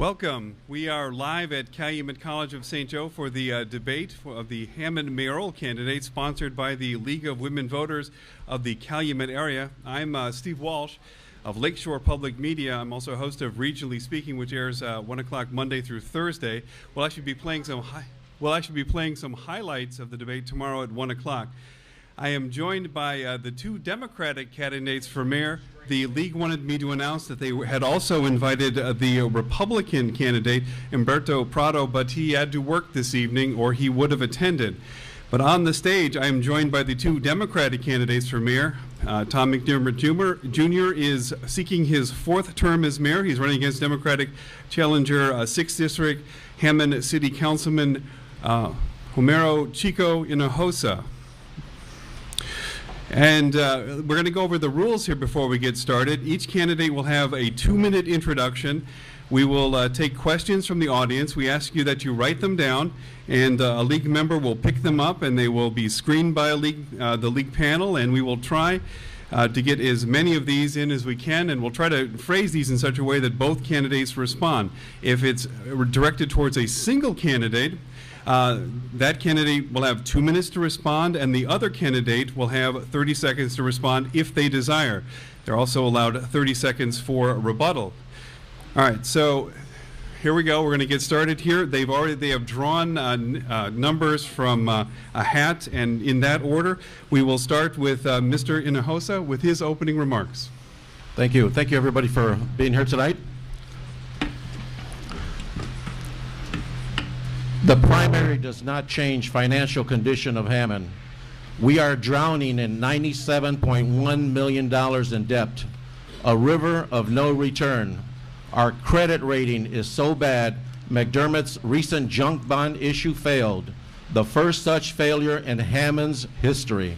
Welcome. We are live at Calumet College of St. Joe for the debate of the Hammond mayoral candidate, sponsored by the League of Women Voters of the Calumet area. I'm Steve Walsh of Lakeshore Public Media. I'm also a host of Regionally Speaking, which airs 1 o'clock Monday through Thursday. We'll actually be playing some highlights of the debate tomorrow at 1 o'clock. I am joined by the two Democratic candidates for mayor. The League wanted me to announce that they had also invited the Republican candidate, Humberto Prado, but he had to work this evening or he would have attended. But on the stage, I am joined by the two Democratic candidates for mayor. Tom McDermott Jr. is seeking his fourth term as mayor. He's running against Democratic challenger 6th District Hammond City Councilman Homero Chico Hinojosa. And we're going to go over the rules here before we get started. Each candidate will have a 2-minute introduction. We will take questions from the audience. We ask you that you write them down, and a league member will pick them up, and they will be screened by the league panel, and we will try to get as many of these in as we can, and we'll try to phrase these in such a way that both candidates respond. If it's directed towards a single candidate, that candidate will have 2 minutes to respond, and the other candidate will have 30 seconds to respond if they desire. They're also allowed 30 seconds for rebuttal. All right, so here we go. We're going to get started here. They have drawn numbers from a hat, and in that order, we will start with Mr. Hinojosa with his opening remarks. Thank you. Thank you, everybody, for being here tonight. The primary does not change financial condition of Hammond. We are drowning in $97.1 million in debt, a river of no return. Our credit rating is so bad, McDermott's recent junk bond issue failed, the first such failure in Hammond's history.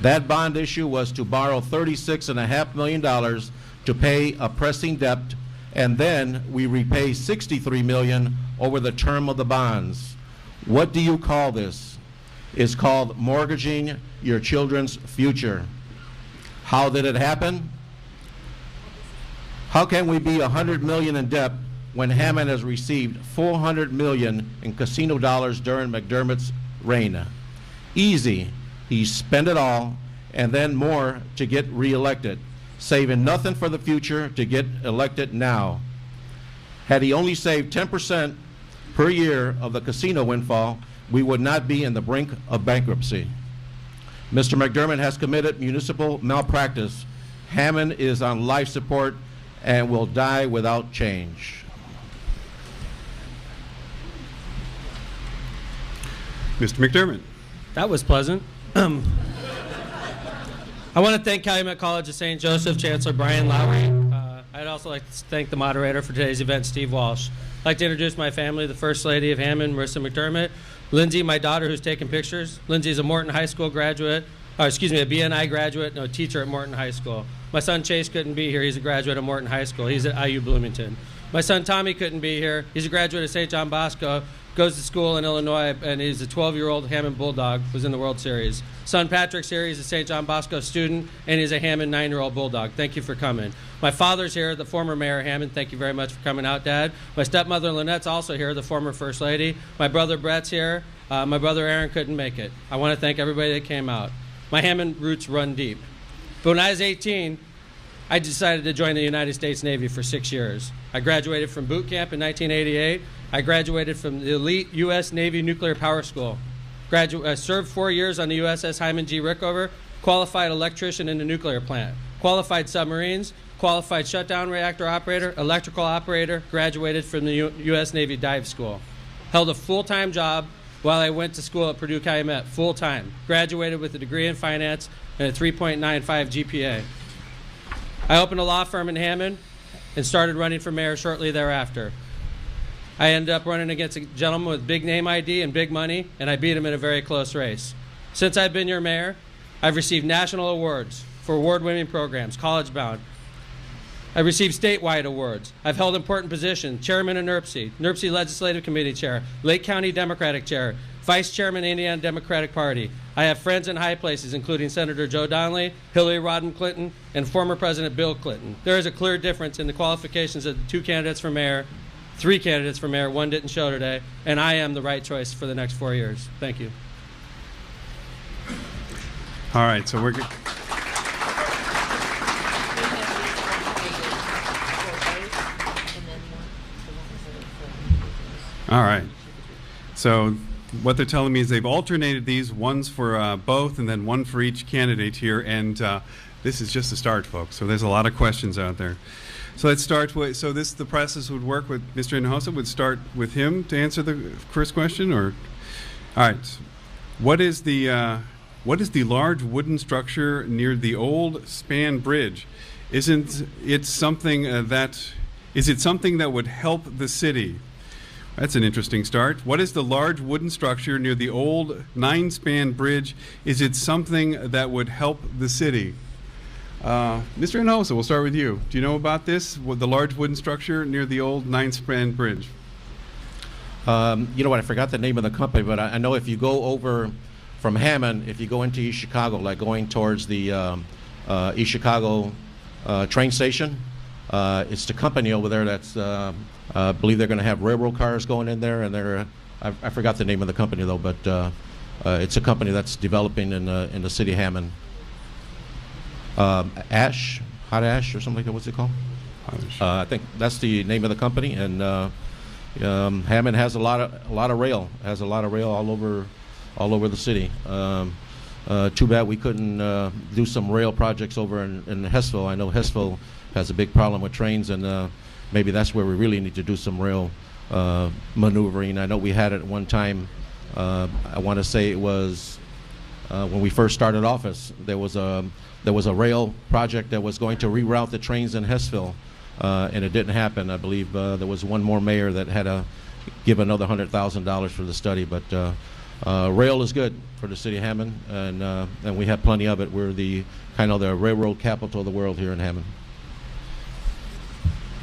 That bond issue was to borrow $36.5 million to pay a pressing debt, and then we repay $63 million over the term of the bonds. What do you call this? It's called mortgaging your children's future. How did it happen? How can we be $100 million in debt when Hammond has received $400 million in casino dollars during McDermott's reign? Easy. He spent it all and then more to get reelected, saving nothing for the future to get elected now. Had he only saved 10% per year of the casino windfall, we would not be in the brink of bankruptcy. Mr. McDermott has committed municipal malpractice. Hammond is on life support and will die without change. Mr. McDermott. That was pleasant. I want to thank Calumet College of St. Joseph, Chancellor Brian Lowry. I'd also like to thank the moderator for today's event, Steve Walsh. I'd like to introduce my family, the First Lady of Hammond, Marissa McDermott, Lindsay, my daughter, who's taking pictures. Lindsay's a Morton High School graduate, a BNI graduate, no, teacher at Morton High School. My son Chase couldn't be here. He's a graduate of Morton High School. He's at IU Bloomington. My son Tommy couldn't be here. He's a graduate of St. John Bosco, goes to school in Illinois, and he's a 12-year-old Hammond Bulldog who's in the World Series. Son Patrick's here. He's a St. John Bosco student, and he's a Hammond 9-year-old Bulldog. Thank you for coming. My father's here, the former Mayor of Hammond. Thank you very much for coming out, Dad. My stepmother Lynette's also here, the former First Lady. My brother Brett's here. My brother Aaron couldn't make it. I want to thank everybody that came out. My Hammond roots run deep. But when I was 18, I decided to join the United States Navy for 6 years. I graduated from boot camp in 1988. I graduated from the elite U.S. Navy Nuclear Power School. I served 4 years on the USS Hyman G. Rickover, qualified electrician in the nuclear plant, qualified submarines, qualified shutdown reactor operator, electrical operator, graduated from the U.S. Navy Dive School. Held a full-time job while I went to school at Purdue Calumet, full-time. Graduated with a degree in finance and a 3.95 GPA. I opened a law firm in Hammond and started running for mayor shortly thereafter. I ended up running against a gentleman with big name ID and big money, and I beat him in a very close race. Since I've been your mayor, I've received national awards for award-winning programs, College Bound. I've received statewide awards. I've held important positions, chairman of NERPC Legislative Committee Chair, Lake County Democratic Chair, Vice Chairman, Indiana Democratic Party. I have friends in high places, including Senator Joe Donnelly, Hillary Rodham Clinton, and former President Bill Clinton. There is a clear difference in the qualifications of the two candidates for mayor 3 candidates for mayor, 1 didn't show today, and I am the right choice for the next 4 years. Thank you. All right, so we're good. All right. So what they're telling me is they've alternated these, one's for both and then one for each candidate here, and this is just the start, folks. So there's a lot of questions out there. So let's start with, so the process would work with Mr. Hinojosa, would start with him to answer the first question, or? All right. What is the large wooden structure near the old span bridge? Isn't it something is it something that would help the city? That's an interesting start. What is the large wooden structure near the old 9-span bridge? Is it something that would help the city? Mr. Hinojosa, we'll start with you. Do you know about this, the large wooden structure near the old 9-span bridge? You know what, I forgot the name of the company, but I know if you go over from Hammond, if you go into East Chicago, like going towards the East Chicago train station, it's the company over there that's, I believe they're going to have railroad cars going in there, and I forgot the name of the company though, but it's a company that's developing in the city of Hammond. Hot Ash or something like that, what's it called? I think that's the name of the company, and Hammond has a lot of rail, all over the city. Too bad we couldn't do some rail projects over in Hessville. I know Hessville has a big problem with trains, and maybe that's where we really need to do some rail maneuvering. I know we had it at one time. I want to say it was when we first started office. There was a rail project that was going to reroute the trains in Hessville, and it didn't happen. I believe there was one more mayor that had to give another $100,000 for the study, but rail is good for the city of Hammond, and we have plenty of it. We're the kind of the railroad capital of the world here in Hammond.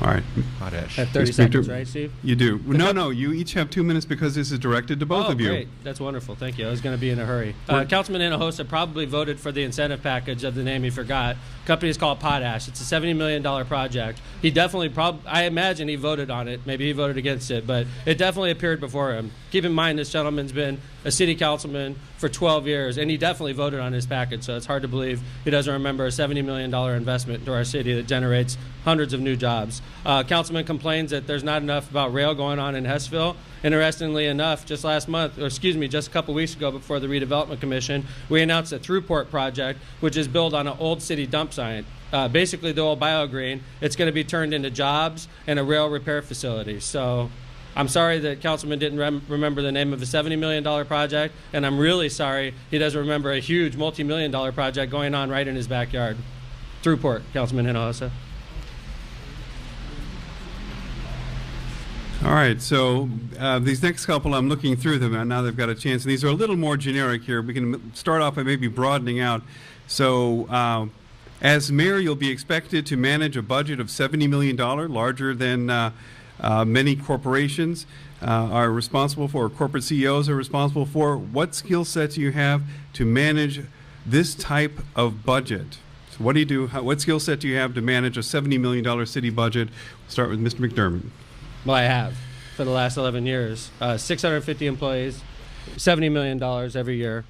All right. Hot Ash. I have 30 seconds, right, Steve? You do. No, you each have 2 minutes because this is directed to both of you. Oh, great. That's wonderful. Thank you. I was going to be in a hurry. Councilman Hinojosa probably voted for the incentive package of the name he forgot. Company is called Potash. It's a $70 million project. He definitely, I imagine he voted on it. Maybe he voted against it, but it definitely appeared before him. Keep in mind, this gentleman's been a city councilman for 12 years, and he definitely voted on his package, so it's hard to believe he doesn't remember a $70 million investment into our city that generates hundreds of new jobs. Councilman complains that there's not enough about rail going on in Hessville. Interestingly enough, just a couple weeks ago before the Redevelopment Commission, we announced a Throughport project, which is built on an old city dump site. Basically the old BioGreen. It's going to be turned into jobs and a rail repair facility. So I'm sorry that Councilman didn't remember the name of a $70 million project, and I'm really sorry he doesn't remember a huge multi-million-dollar project going on right in his backyard. Throughport, Councilman Hinojosa. All right, so these next couple, I'm looking through them, and now they've got a chance. And these are a little more generic here. We can start off by maybe broadening out. So as mayor, you'll be expected to manage a budget of $70 million, larger than many corporations are responsible for, or corporate CEOs are responsible for. What skill sets do you have to manage this type of budget? So what do you do? What skill set do you have to manage a $70 million city budget? We'll start with Mr. McDermott. Well, I have for the last 11 years. 650 employees, $70 million every year.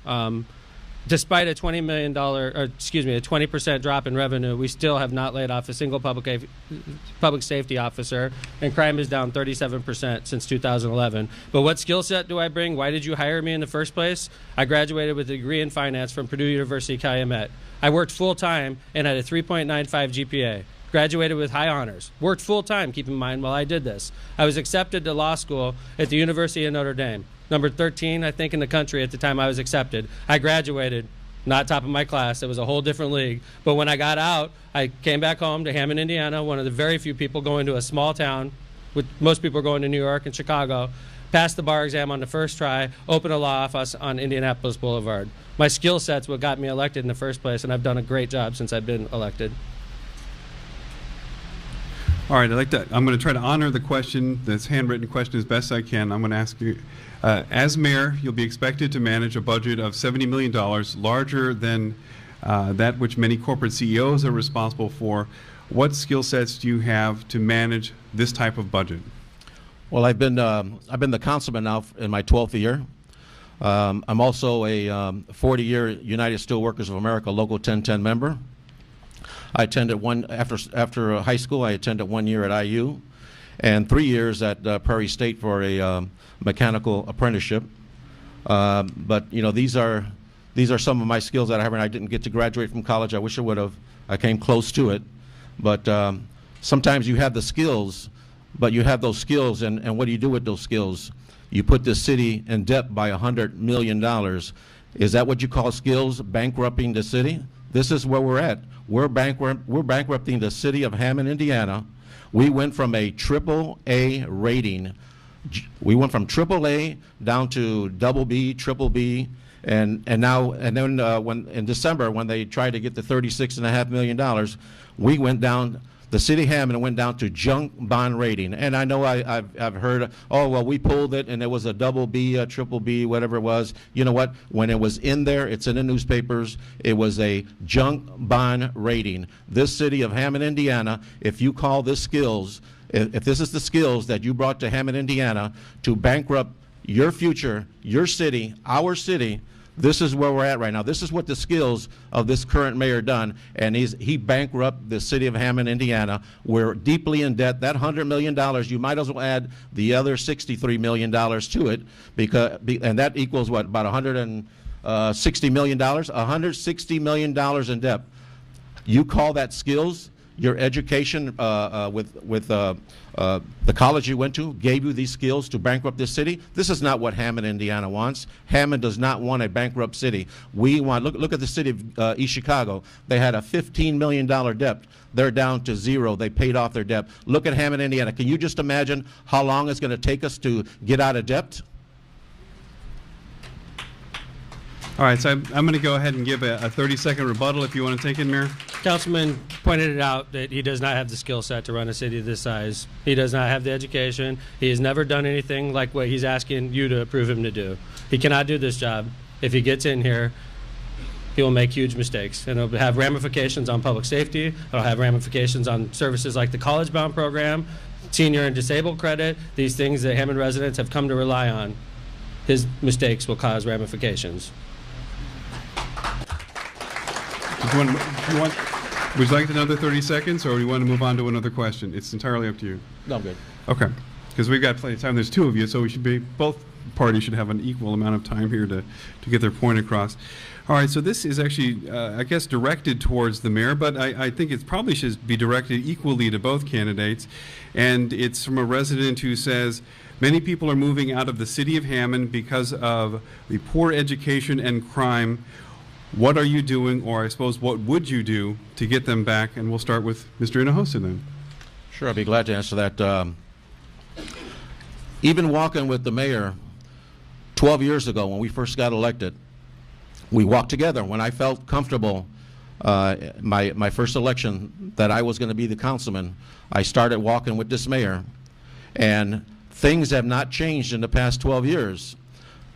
Despite a $20 million, a 20% drop in revenue, we still have not laid off a single public safety officer, and crime is down 37% since 2011. But what skill set do I bring? Why did you hire me in the first place? I graduated with a degree in finance from Purdue University Calumet. I worked full-time and had a 3.95 GPA. Graduated with high honors. Worked full-time, keep in mind, while I did this. I was accepted to law school at the University of Notre Dame. Number 13, I think, in the country at the time I was accepted. I graduated, not top of my class. It was a whole different league. But when I got out, I came back home to Hammond, Indiana, one of the very few people going to a small town, with most people are going to New York and Chicago, passed the bar exam on the first try, opened a law office on Indianapolis Boulevard. My skill set's what got me elected in the first place, and I've done a great job since I've been elected. All right, I'm going to try to honor the question, this handwritten question, as best I can. I'm going to ask you, as mayor, you'll be expected to manage a budget of $70 million, larger than that which many corporate CEOs are responsible for. What skill sets do you have to manage this type of budget? Well, I've been the councilman now in my 12th year. I'm also a 40-year United Steelworkers of America Local 1010 member. I attended after high school. I attended 1 year at IU, and 3 years at Prairie State for a mechanical apprenticeship. But you know, these are some of my skills that I have. And I didn't get to graduate from college. I wish I would have. I came close to it, but sometimes you have the skills, but you have those skills, and what do you do with those skills? You put the city in debt by $100 million. Is that what you call skills? Bankrupting the city? This is where we're at. We're bankrupting the city of Hammond, Indiana. We went from a AAA rating. We went from AAA down to double B, triple B, and then when in December when they tried to get the $36.5 million, we went down. The city of Hammond went down to junk bond rating, and I know I've heard, oh well, we pulled it and it was a double B, a triple B, whatever it was. You know what? When it was in there, it's in the newspapers. It was a junk bond rating. This city of Hammond, Indiana, if you call this skills, if this is the skills that you brought to Hammond, Indiana, to bankrupt your future, your city, our city, this is where we're at right now. This is what the skills of this current mayor done, and he bankrupted the city of Hammond, Indiana. We're deeply in debt. That $100 million, you might as well add the other $63 million to it, and that equals what, about $160 million? $160 million in debt. You call that skills? Your education with the college you went to gave you these skills to bankrupt this city? This is not what Hammond, Indiana wants. Hammond does not want a bankrupt city. We want, look at the city of East Chicago. They had a $15 million debt. They're down to zero. They paid off their debt. Look at Hammond, Indiana. Can you just imagine how long it's going to take us to get out of debt? All right, so I'm going to go ahead and give a 30-second rebuttal if you want to take it, Mayor. Councilman pointed it out that he does not have the skill set to run a city this size. He does not have the education. He has never done anything like what he's asking you to approve him to do. He cannot do this job. If he gets in here, he will make huge mistakes, and it'll have ramifications on public safety. It'll have ramifications on services like the College Bound program, senior and disabled credit, these things that Hammond residents have come to rely on. His mistakes will cause ramifications. Would you like another 30 seconds, or do you want to move on to another question? It's entirely up to you. No, I'm good. Okay, because we've got plenty of time. There's two of you, so we should be, both parties should have an equal amount of time here to get their point across. All right, so this is actually, I guess, directed towards the mayor, but I think it probably should be directed equally to both candidates. And it's from a resident who says, many people are moving out of the city of Hammond because of the poor education and crime. What are you doing, or I suppose what would you do to get them back? And we'll start with Mr. Hinojosa then. Sure, I'll be glad to answer that. Even walking with the mayor 12 years ago when we first got elected, we walked together. When I felt comfortable, my first election, that I was going to be the councilman, I started walking with this mayor. And things have not changed in the past 12 years.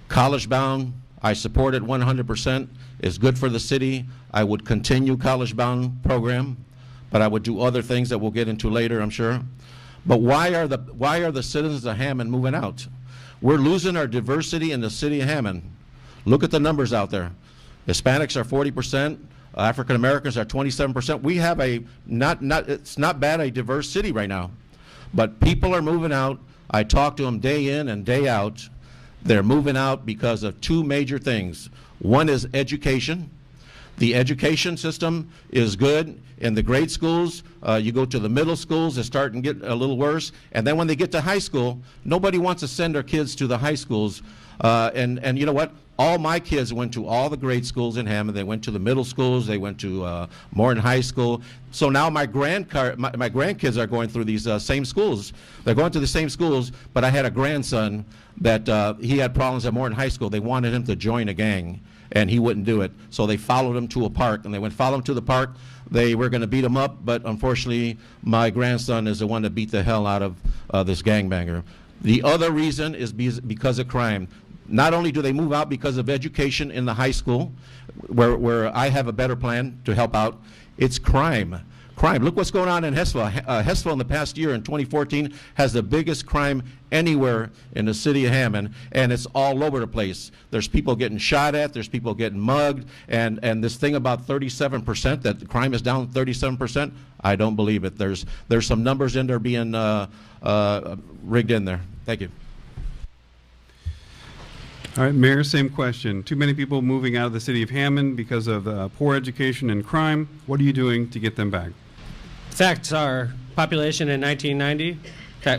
College Bound, I support it 100%. It's good for the city. I would continue College Bound program, but I would do other things that we'll get into later, I'm sure. But why are the citizens of Hammond moving out? We're losing our diversity in the city of Hammond. Look at the numbers out there. Hispanics are 40%. African Americans are 27%. We have it's not bad, a diverse city right now. But people are moving out. I talk to them day in and day out. They're moving out because of two major things. One is education. The education system is good in the grade schools. You go to the middle schools, it's starting to get a little worse. And then when they get to high school, nobody wants to send their kids to the high schools. And you know what? All my kids went to all the grade schools in Hammond. They went to the middle schools. They went to Morton High School. So now my grandkids are going through these same schools. They're going to the same schools, but I had a grandson that he had problems at Morton High School. They wanted him to join a gang, and he wouldn't do it. So they followed him to a park, and they went follow him to the park. They were going to beat him up, but unfortunately, my grandson is the one that beat the hell out of this gangbanger. The other reason is because of crime. Not only do they move out because of education in the high school, where I have a better plan to help out, it's crime. crime. Look what's going on in Hessville. Hessville in the past year, in 2014, has the biggest crime anywhere in the city of Hammond, and it's all over the place. There's people getting shot at, there's people getting mugged, and this thing about 37%, that the crime is down 37%, I don't believe it. There's some numbers in there being rigged in there. Thank you. All right, Mayor, same question. Too many people moving out of the city of Hammond because of poor education and crime. What are you doing to get them back? Facts are population in 1990,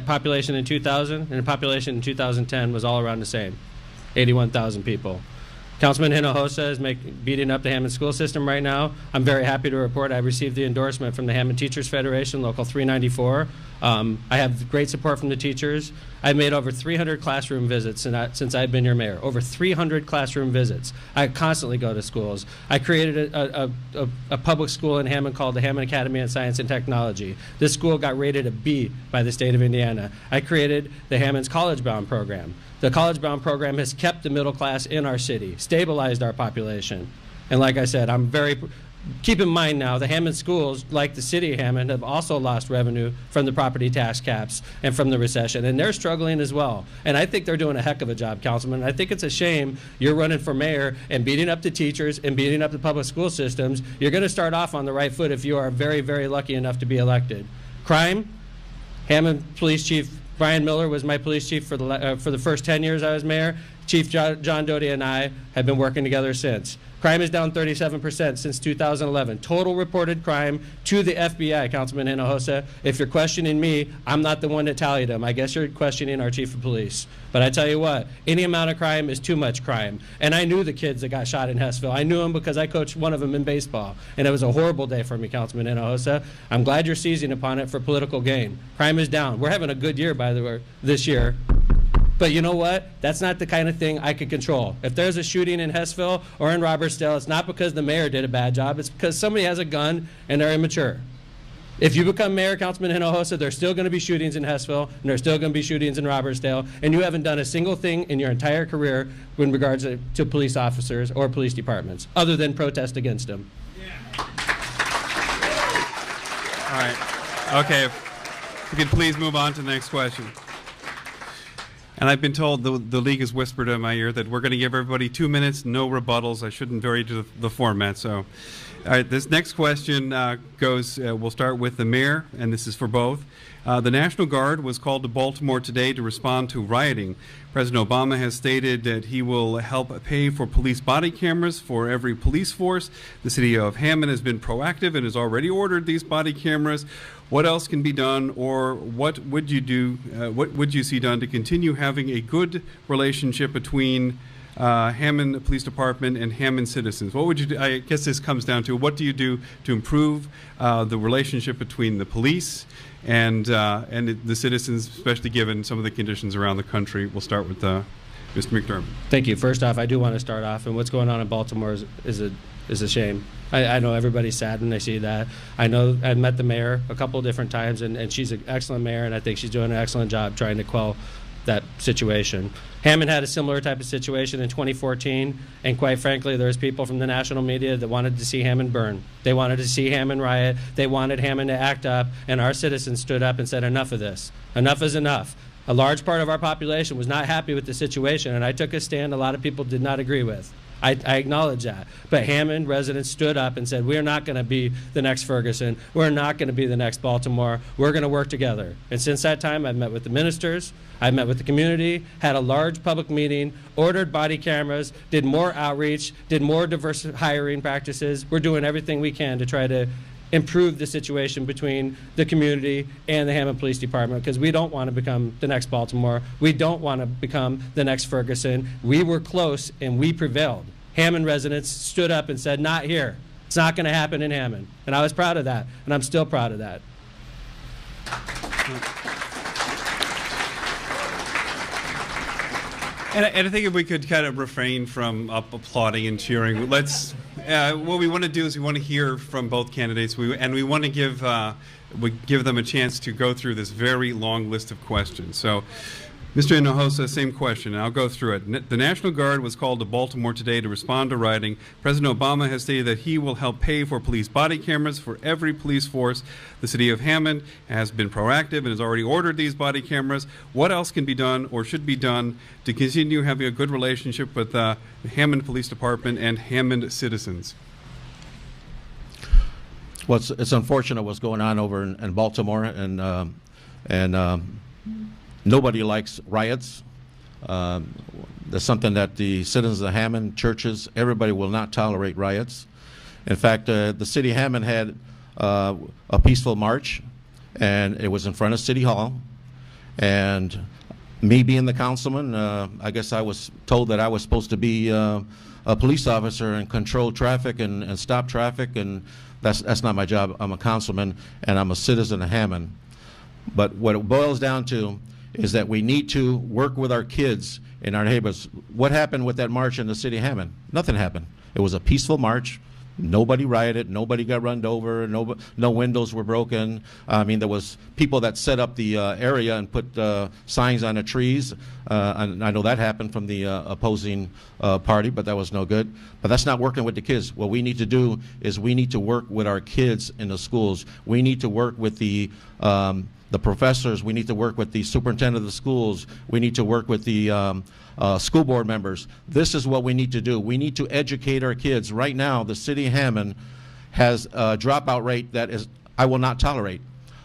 population in 2000, and population in 2010 was all around the same, 81,000 people. Councilman Hinojosa is beating up the Hammond school system right now. I'm very happy to report I received the endorsement from the Hammond Teachers Federation, Local 394. I have great support from the teachers. I've made over 300 classroom visits since I've been your mayor. Over 300 classroom visits. I constantly go to schools. I created a public school in Hammond called the Hammond Academy of Science and Technology. This school got rated a B by the state of Indiana. I created the Hammond's College Bound program. The College Bound program has kept the middle class in our city, stabilized our population. And like I said, keep in mind now, the Hammond schools, like the city of Hammond, have also lost revenue from the property tax caps and from the recession, and they're struggling as well. And I think they're doing a heck of a job, Councilman. I think it's a shame you're running for mayor and beating up the teachers and beating up the public school systems. You're going to start off on the right foot if you are very, very lucky enough to be elected. Crime, Hammond Police Chief Brian Miller was my police chief for the first 10 years I was mayor. Chief John Doty and I have been working together since. Crime is down 37% since 2011. Total reported crime to the FBI, Councilman Hinojosa. If you're questioning me, I'm not the one that tallied them. I guess you're questioning our chief of police. But I tell you what, any amount of crime is too much crime. And I knew the kids that got shot in Hessville. I knew them because I coached one of them in baseball. And it was a horrible day for me, Councilman Hinojosa. I'm glad you're seizing upon it for political gain. Crime is down. We're having a good year, by the way, this year. But you know what? That's not the kind of thing I could control. If there's a shooting in Hessville or in Robertsdale, it's not because the mayor did a bad job. It's because somebody has a gun and they're immature. If you become mayor, Councilman Hinojosa, there's still going to be shootings in Hessville, and there's still going to be shootings in Robertsdale, and you haven't done a single thing in your entire career in regards to police officers or police departments, other than protest against them. Yeah. All right. Okay. If we could please move on to the next question. And I've been told the league has whispered in my ear that we're going to give everybody 2 minutes, no rebuttals. I shouldn't vary the format. So, all right, this next question we'll start with the mayor, and this is for both. The National Guard was called to Baltimore today to respond to rioting. President Obama has stated that he will help pay for police body cameras for every police force. The city of Hammond has been proactive and has already ordered these body cameras. What else can be done, or what would you do? What would you see done to continue having a good relationship between Hammond Police Department and Hammond citizens? What would you do? I guess this comes down to what do you do to improve the relationship between the police and the citizens, especially given some of the conditions around the country. We'll start with Mr. McDermott. Thank you. First off, I do want to start off, and what's going on in Baltimore is a shame. I know everybody's sad when they see that. I know I've met the mayor a couple of different times, and she's an excellent mayor, and I think she's doing an excellent job trying to quell that situation. Hammond had a similar type of situation in 2014, and quite frankly, there's people from the national media that wanted to see Hammond burn. They wanted to see Hammond riot. They wanted Hammond to act up, and our citizens stood up and said, enough of this. Enough is enough. A large part of our population was not happy with the situation, and I took a stand a lot of people did not agree with. I acknowledge that. But Hammond residents stood up and said, we're not going to be the next Ferguson. We're not going to be the next Baltimore. We're going to work together. And since that time, I've met with the ministers. I've met with the community, had a large public meeting, ordered body cameras, did more outreach, did more diverse hiring practices. We're doing everything we can to try to improve the situation between the community and the Hammond Police Department, because we don't want to become the next Baltimore. We don't want to become the next Ferguson. We were close and we prevailed. Hammond residents stood up and said, not here. It's not going to happen in Hammond. And I was proud of that, and I'm still proud of that. And I think if we could kind of refrain from applauding and cheering, let's. What we want to do is we want to hear from both candidates, and we want to give them a chance to go through this very long list of questions. So, Mr. Hinojosa, same question, and I'll go through it. The National Guard was called to Baltimore today to respond to rioting. President Obama has stated that he will help pay for police body cameras for every police force. The city of Hammond has been proactive and has already ordered these body cameras. What else can be done or should be done to continue having a good relationship with the Hammond Police Department and Hammond citizens? Well, it's unfortunate what's going on over in Baltimore, and nobody likes riots. That's something that the citizens of Hammond, churches, everybody will not tolerate riots. In fact, the city of Hammond had a peaceful march, and it was in front of City Hall. And me being the councilman, I guess I was told that I was supposed to be a police officer and control traffic and stop traffic, and that's not my job. I'm a councilman, and I'm a citizen of Hammond. But what it boils down to is that we need to work with our kids in our neighborhoods. What happened with that march in the city of Hammond? Nothing happened. It was a peaceful march. Nobody rioted. Nobody got run over. No windows were broken. I mean, there was people that set up the area and put signs on the trees. And I know that happened from the opposing party, but that was no good. But that's not working with the kids. What we need to do is we need to work with our kids in the schools. We need to work with the professors. We need to work with the superintendent of the schools. We need to work with the school board members. This is what we need to do. We need to educate our kids. Right now, the city of Hammond has a dropout rate that is I will not tolerate.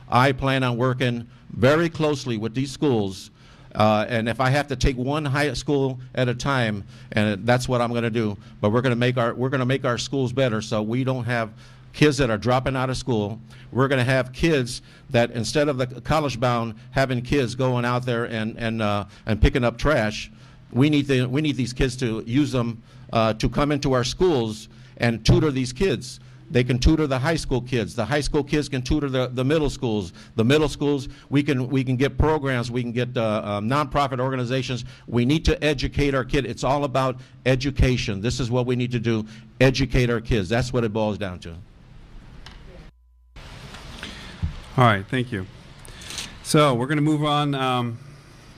I plan on working very closely with these schools, and if I have to take one high school at a time, and that's what I'm going to do. But we're going to make our schools better, so we don't have kids that are dropping out of school. We're going to have kids that, instead of the college-bound having kids going out there and picking up trash, we need these kids to use them to come into our schools and tutor these kids. They can tutor the high school kids. The high school kids can tutor the middle schools. The middle schools, we can get programs. We can get nonprofit organizations. We need to educate our kids. It's all about education. This is what we need to do: educate our kids. That's what it boils down to. All right, thank you. So we're going to move on.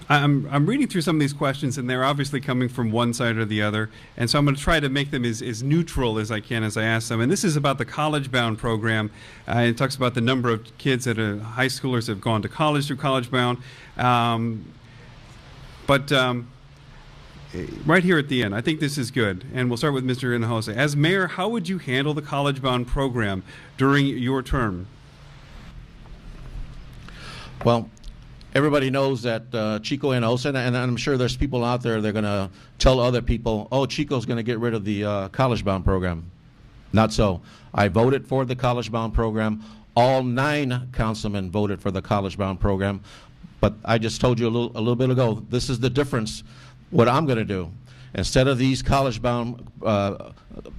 I'm reading through some of these questions, and they're obviously coming from one side or the other, and so I'm going to try to make them as neutral as I can as I ask them. And this is about the College-Bound program. It talks about the number of kids that are high schoolers have gone to college through College-Bound. Right here at the end, I think this is good, and we'll start with Mr. Hinojosa. As mayor, how would you handle the College-Bound program during your term? Well, everybody knows that Chico Hinojosa, and I'm sure there's people out there that are going to tell other people, oh, Chico's going to get rid of the College-Bound program. Not so. I voted for the College-Bound program. All 9 councilmen voted for the College-Bound program. But I just told you a little bit ago, this is the difference, what I'm going to do. Instead of these College-Bound,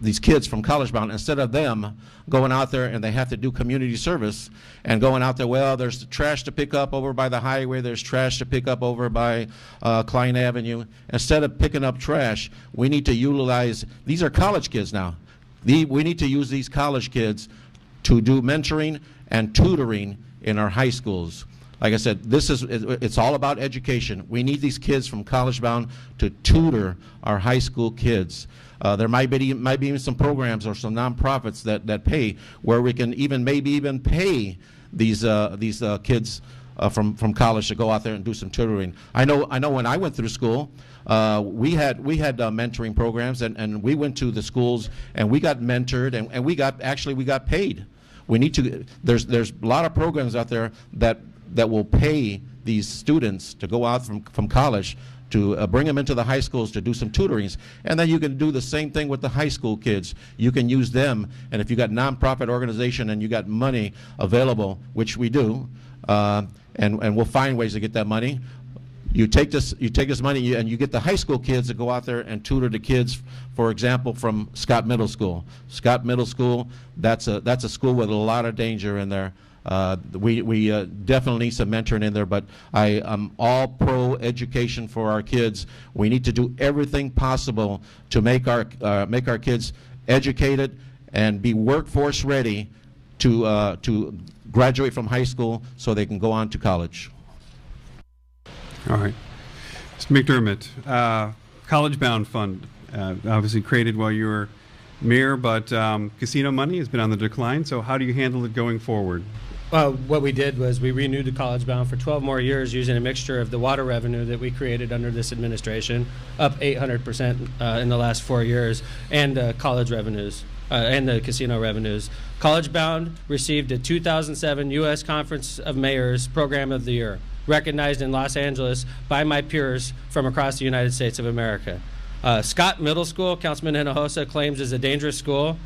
these kids from College-Bound, instead of them going out there and they have to do community service and going out there, well, there's trash to pick up over by the highway, there's trash to pick up over by Klein Avenue. Instead of picking up trash, we need to utilize, these are college kids now. We need to use these college kids to do mentoring and tutoring in our high schools. Like I said, it's all about education. We need these kids from College-Bound to tutor our high school kids. There might be even some programs or some nonprofits that pay, where we can maybe even pay these kids from college to go out there and do some tutoring. I know when I went through school, we had mentoring programs, and we went to the schools and we got mentored, and we got paid. We need to. There's a lot of programs out there that will pay these students to go out from college to bring them into the high schools to do some tutorings. And then you can do the same thing with the high school kids. You can use them, and if you got nonprofit organization and you got money available, which we do, and we'll find ways to get that money. You take this money and you get the high school kids to go out there and tutor the kids, for example, from Scott Middle School. Scott Middle School, that's a school with a lot of danger in there. We definitely need some mentoring in there, but I am all pro education for our kids. We need to do everything possible to make our kids educated and be workforce ready to graduate from high school so they can go on to college. All right. Mr. McDermott, College Bound Fund, obviously created while you were mayor, but casino money has been on the decline. So how do you handle it going forward? What we did was we renewed the College Bound for 12 more years using a mixture of the water revenue that we created under this administration, up 800% in the last 4 years, and college revenues and the casino revenues. College Bound received a 2007 U.S. Conference of Mayors Program of the Year, recognized in Los Angeles by my peers from across the United States of America. Scott Middle School, Councilman Hinojosa claims is a dangerous school.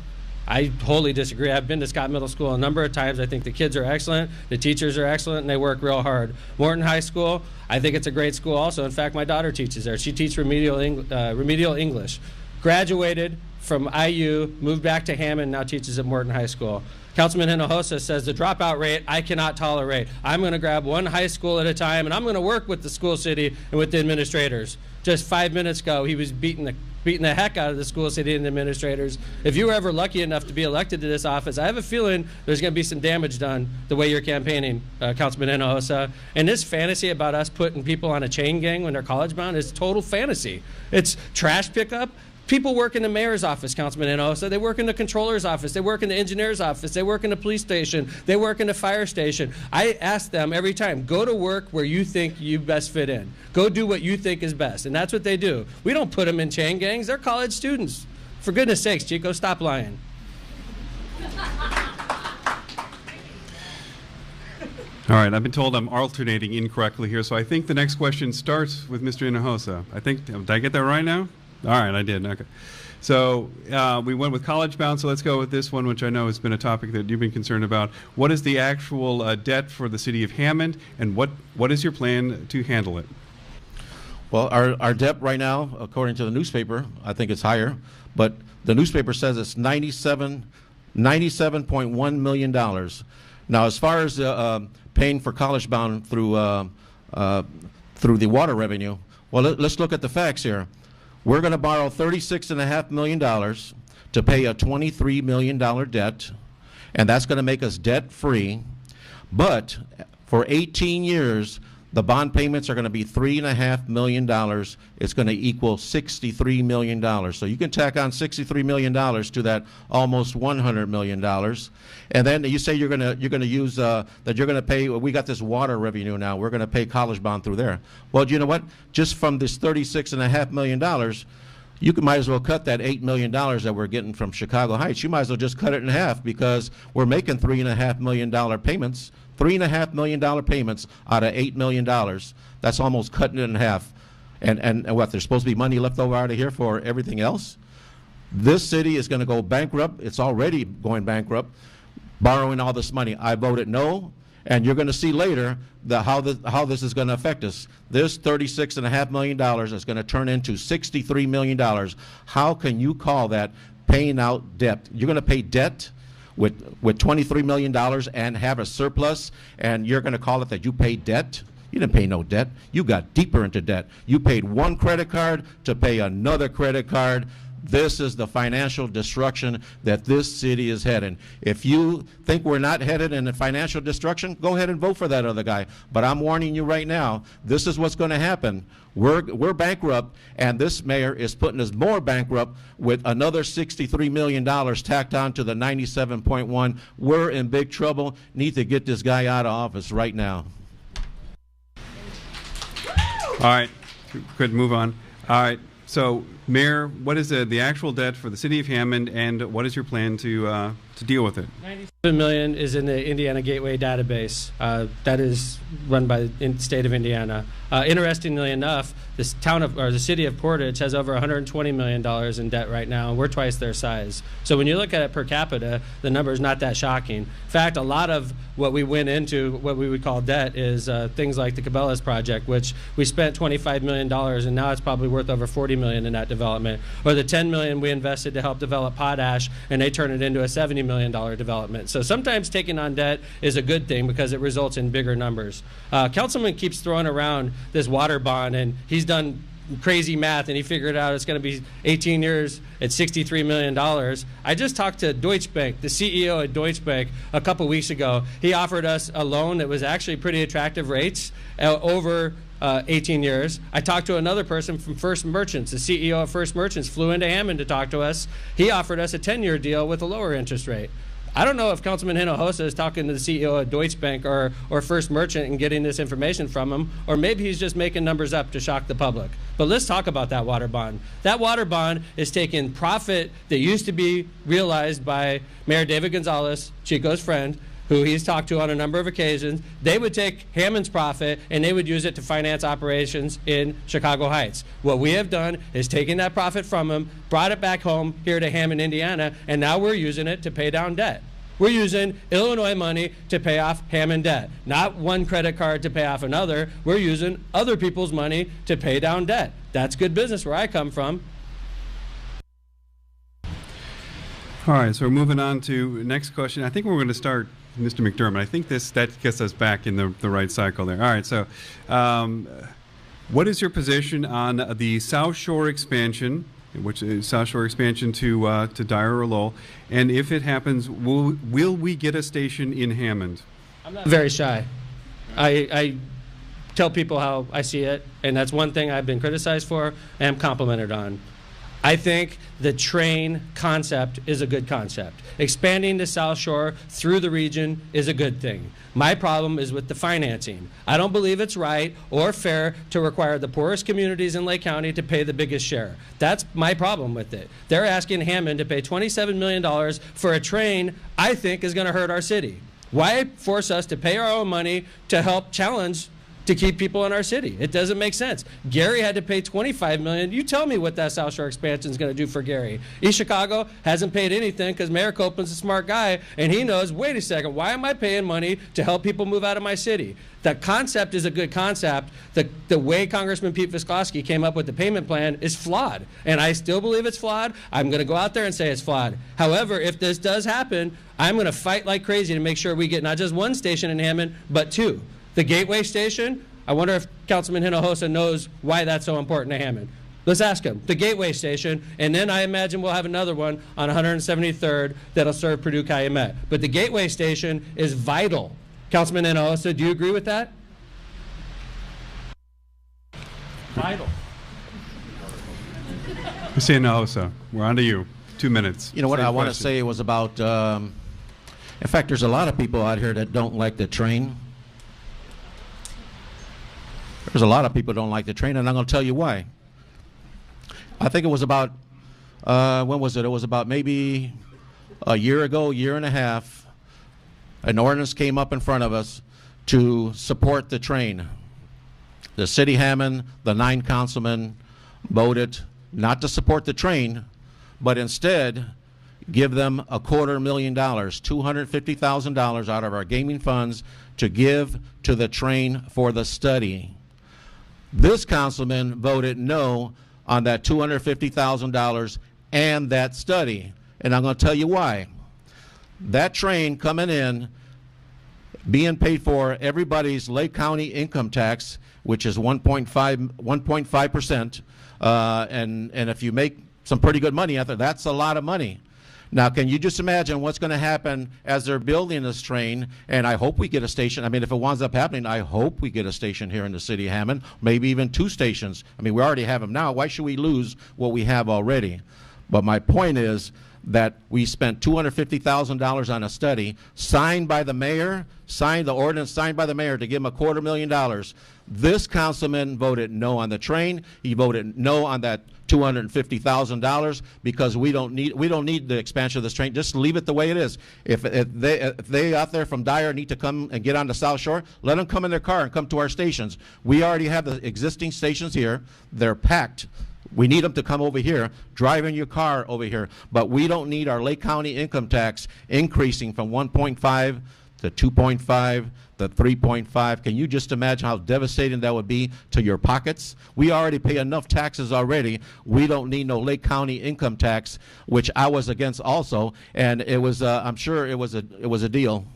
I wholly disagree. I've been to Scott Middle School a number of times. I think the kids are excellent, the teachers are excellent, and they work real hard. Morton High School, I think it's a great school also. In fact, my daughter teaches there. She teaches remedial English. Graduated from IU, moved back to Hammond, now teaches at Morton High School. Councilman Hinojosa says the dropout rate I cannot tolerate. I'm going to grab one high school at a time, and I'm going to work with the school city and with the administrators. Just 5 minutes ago, he was beating the heck out of the school city and the administrators. If you were ever lucky enough to be elected to this office, I have a feeling there's going to be some damage done the way you're campaigning, Councilman Hinojosa. And this fantasy about us putting people on a chain gang when they're college bound is total fantasy. It's trash pickup. People work in the mayor's office, Councilman Hinojosa. They work in the controller's office. They work in the engineer's office. They work in the police station. They work in the fire station. I ask them every time, go to work where you think you best fit in. Go do what you think is best. And that's what they do. We don't put them in chain gangs. They're college students. For goodness sakes, Chico, stop lying. All right, I've been told I'm alternating incorrectly here, so I think the next question starts with Mr. Hinojosa. Did I get that right now? All right, I did. Okay. So we went with college bound, so let's go with this one, which I know has been a topic that you've been concerned about. What is the actual debt for the city of Hammond, and what is your plan to handle it? Well, our debt right now, according to the newspaper, I think it's higher, but the newspaper says it's $97.1 million. Now, as far as paying for college bound through the water revenue, well, let's look at the facts here. We're going to borrow $36.5 million to pay a $23 million debt, and that's going to make us debt-free. But for 18 years, the bond payments are going to be $3.5 million. It's going to equal $63 million. So you can tack on $63 million to that almost $100 million. And then you say you're going to use that you're going to pay. We got this water revenue now. We're going to pay college bond through there. Well, you know what? Just from this $36.5 million, you might as well cut that $8 million that we're getting from Chicago Heights. You might as well just cut it in half, because we're making $3.5 million payments. $3.5 million payments out of $8 million. That's almost cutting it in half. And what, there's supposed to be money left over out of here for everything else? This city is going to go bankrupt. It's already going bankrupt, borrowing all this money. I voted no, and you're going to see later how this is going to affect us. This $36.5 million is going to turn into $63 million. How can you call that paying out debt? You're going to pay debt with $23 million and have a surplus, and you're going to call it that you paid debt? You didn't pay no debt. You got deeper into debt. You paid one credit card to pay another credit card. This is the financial destruction that this city is heading. If you think we're not headed in financial destruction, go ahead and vote for that other guy. But I'm warning you right now, this is what's going to happen. We're bankrupt, and this mayor is putting us more bankrupt with another $63 million tacked on to the 97.1. We're in big trouble. Need to get this guy out of office right now. All right, good, move on. All right, so Mayor, what is the actual debt for the city of Hammond, and what is your plan to deal with it? $97 million is in the Indiana Gateway database. That is run by the state of Indiana. Interestingly enough, the city of Portage has over $120 million in debt right now, and we're twice their size. So when you look at it per capita, the number is not that shocking. In fact, a lot of what we went into, what we would call debt, is things like the Cabela's project, which we spent $25 million, and now it's probably worth over $40 million in that development. Or the $10 million we invested to help develop potash, and they turned it into a $70 million development. So sometimes taking on debt is a good thing because it results in bigger numbers. Councilman keeps throwing around this water bond, and he's done crazy math, and he figured out it's going to be 18 years at $63 million. I just talked to Deutsche Bank, the CEO at Deutsche Bank, a couple weeks ago. He offered us a loan that was actually pretty attractive rates, over 18 years. I talked to another person from First Merchants. The CEO of First Merchants flew into Hammond to talk to us. He offered us a 10-year deal with a lower interest rate. I don't know if Councilman Hinojosa is talking to the CEO of Deutsche Bank or First Merchant and getting this information from him, or maybe he's just making numbers up to shock the public. But let's talk about that water bond. That water bond is taking profit that used to be realized by Mayor David Gonzalez, Chico's friend, who he's talked to on a number of occasions. They would take Hammond's profit and they would use it to finance operations in Chicago Heights. What we have done is taken that profit from him, brought it back home here to Hammond, Indiana, and now we're using it to pay down debt. We're using Illinois money to pay off Hammond debt. Not one credit card to pay off another. We're using other people's money to pay down debt. That's good business where I come from. All right, so we're moving on to next question. I think we're going to start Mr. McDermott. I think that gets us back in the right cycle there. All right, so what is your position on the South Shore expansion, which is South Shore expansion to Dyer or Lowell, and if it happens, will we get a station in Hammond? I'm not very shy. I tell people how I see it, and that's one thing I've been criticized for and am complimented on. I think the train concept is a good concept. Expanding the South Shore through the region is a good thing. My problem is with the financing. I don't believe it's right or fair to require the poorest communities in Lake County to pay the biggest share. That's my problem with it. They're asking Hammond to pay $27 million for a train I think is going to hurt our city. Why force us to pay our own money to help challenge to keep people in our city? It doesn't make sense. Gary had to pay $25 million. You tell me what that South Shore expansion is going to do for Gary. East Chicago hasn't paid anything because Mayor Copeland's a smart guy, and he knows, wait a second, why am I paying money to help people move out of my city? The concept is a good concept. The way Congressman Pete Visclosky came up with the payment plan is flawed, and I still believe it's flawed. I'm going to go out there and say it's flawed. However, if this does happen, I'm going to fight like crazy to make sure we get not just one station in Hammond, but two. The Gateway Station, I wonder if Councilman Hinojosa knows why that's so important to Hammond. Let's ask him. The Gateway Station, and then I imagine we'll have another one on 173rd that'll serve Purdue-Calumet. But the Gateway Station is vital. Councilman Hinojosa, do you agree with that? Vital. Mr. Hinojosa, we're on to you. 2 minutes. You know what Same I want to question. say was about, in fact, there's a lot of people out here that don't like the train. There's a lot of people who don't like the train, and I'm going to tell you why. I think it was about, when was it? It was about maybe a year ago, year and a half, an ordinance came up in front of us to support the train. The city Hammond, the 9 councilmen voted not to support the train, but instead give them $250,000, $250,000 out of our gaming funds to give to the train for the study. This councilman voted no on that $250,000 and that study, and I'm going to tell you why. That train coming in, being paid for everybody's Lake County income tax, which is 1.5%, and if you make some pretty good money out there, that's a lot of money. Now, can you just imagine what's going to happen as they're building this train? And I hope we get a station. I mean, if it winds up happening, I hope we get a station here in the city of Hammond, maybe even 2 stations. I mean, we already have them now. Why should we lose what we have already? But my point is that we spent $250,000 on a study signed by the mayor, the ordinance signed by the mayor to give him $250,000. This councilman voted no on the train. He voted no on that $250,000 because we don't need the expansion of this train. Just leave it the way it is. If they out there from Dyer need to come and get on the South Shore, let them come in their car and come to our stations. We already have the existing stations here. They're packed. We need them to come over here, drive in your car over here. But we don't need our Lake County income tax increasing from 1.5 to 2.5 to 3.5. Can you just imagine how devastating that would be to your pockets? We already pay enough taxes already. We don't need no Lake County income tax, which I was against also. And it was, I'm sure it was a deal.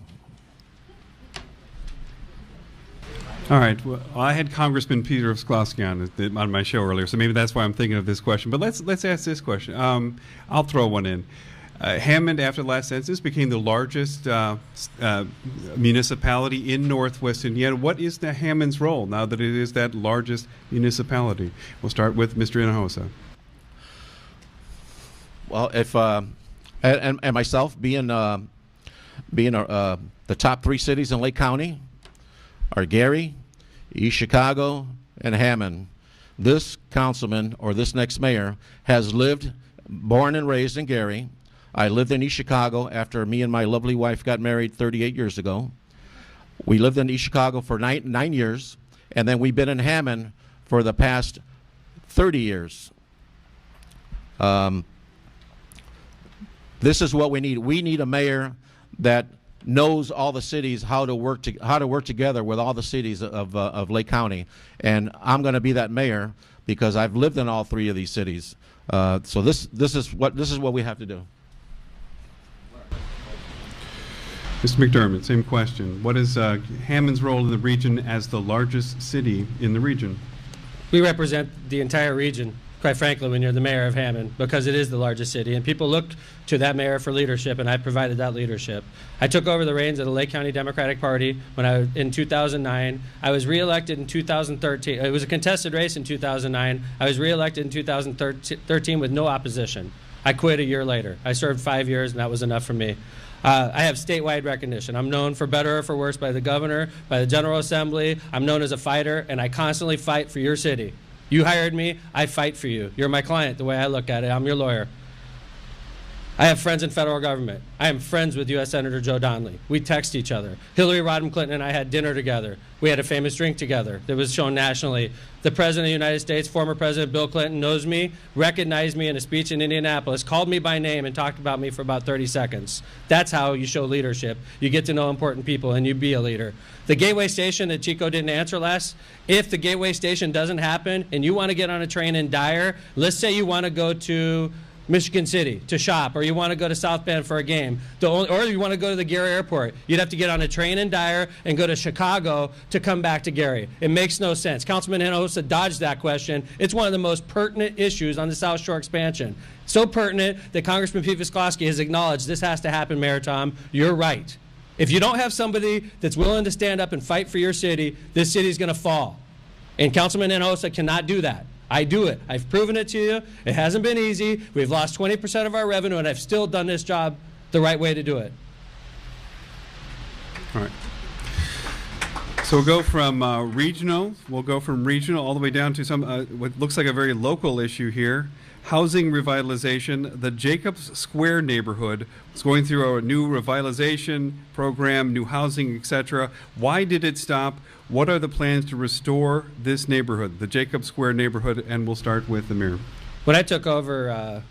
All right. Well, I had Congressman Peter Visclosky on my show earlier, so maybe that's why I'm thinking of this question. But let's ask this question. I'll throw one in. Hammond, after the last census, became the largest municipality in Northwest Indiana. What is the Hammond's role now that it is that largest municipality? We'll start with Mr. Hinojosa. Well, if and myself being the top 3 cities in Lake County are Gary, East Chicago, and Hammond. This councilman or this next mayor has lived, born and raised in Gary. I lived in East Chicago after me and my lovely wife got married 38 years ago. We lived in East Chicago for nine years, and then we've been in Hammond for the past 30 years. This is what we need. We need a mayor that knows all the cities, how to work together with all the cities of Lake County, and I'm going to be that mayor because I've lived in all 3 of these cities. So this is what we have to do. Mr. McDermott, same question. What is Hammond's role in the region as the largest city in the region? We represent the entire region, quite frankly, when you're the mayor of Hammond, because it is the largest city, and people looked to that mayor for leadership, and I provided that leadership. I took over the reins of the Lake County Democratic Party in 2009. I was reelected in 2013. It was a contested race in 2009. I was reelected in 2013 with no opposition. I quit a year later. I served 5 years, and that was enough for me. I have statewide recognition. I'm known for better or for worse by the governor, by the General Assembly. I'm known as a fighter, and I constantly fight for your city. You hired me, I fight for you. You're my client, the way I look at it. I'm your lawyer. I have friends in federal government. I am friends with U.S. Senator Joe Donnelly. We text each other. Hillary Rodham Clinton and I had dinner together. We had a famous drink together that was shown nationally. The President of the United States, former President Bill Clinton, knows me, recognized me in a speech in Indianapolis, called me by name and talked about me for about 30 seconds. That's how you show leadership. You get to know important people and you be a leader. The Gateway Station that Chico didn't answer last, if the Gateway Station doesn't happen and you want to get on a train in Dyer, let's say you want to go to Michigan City to shop, or you want to go to South Bend for a game, or you want to go to the Gary Airport, you'd have to get on a train in Dyer and go to Chicago to come back to Gary. It makes no sense. Councilman Hinojosa dodged that question. It's one of the most pertinent issues on the South Shore expansion. So pertinent that Congressman Pete Visclosky has acknowledged this has to happen, Mayor Tom. You're right. If you don't have somebody that's willing to stand up and fight for your city, this city is going to fall. And Councilman Hinojosa cannot do that. I do it. I've proven it to you. It hasn't been easy. We've lost 20% of our revenue, and I've still done this job the right way to do it. All right. So we'll go from regional. We'll go from regional all the way down to some what looks like a very local issue here. Housing revitalization. The Jacobs Square neighborhood is going through a new revitalization program, new housing, etc. Why did it stop? What are the plans to restore this neighborhood, the Jacobs Square neighborhood? And we'll start with the mayor. When I took over,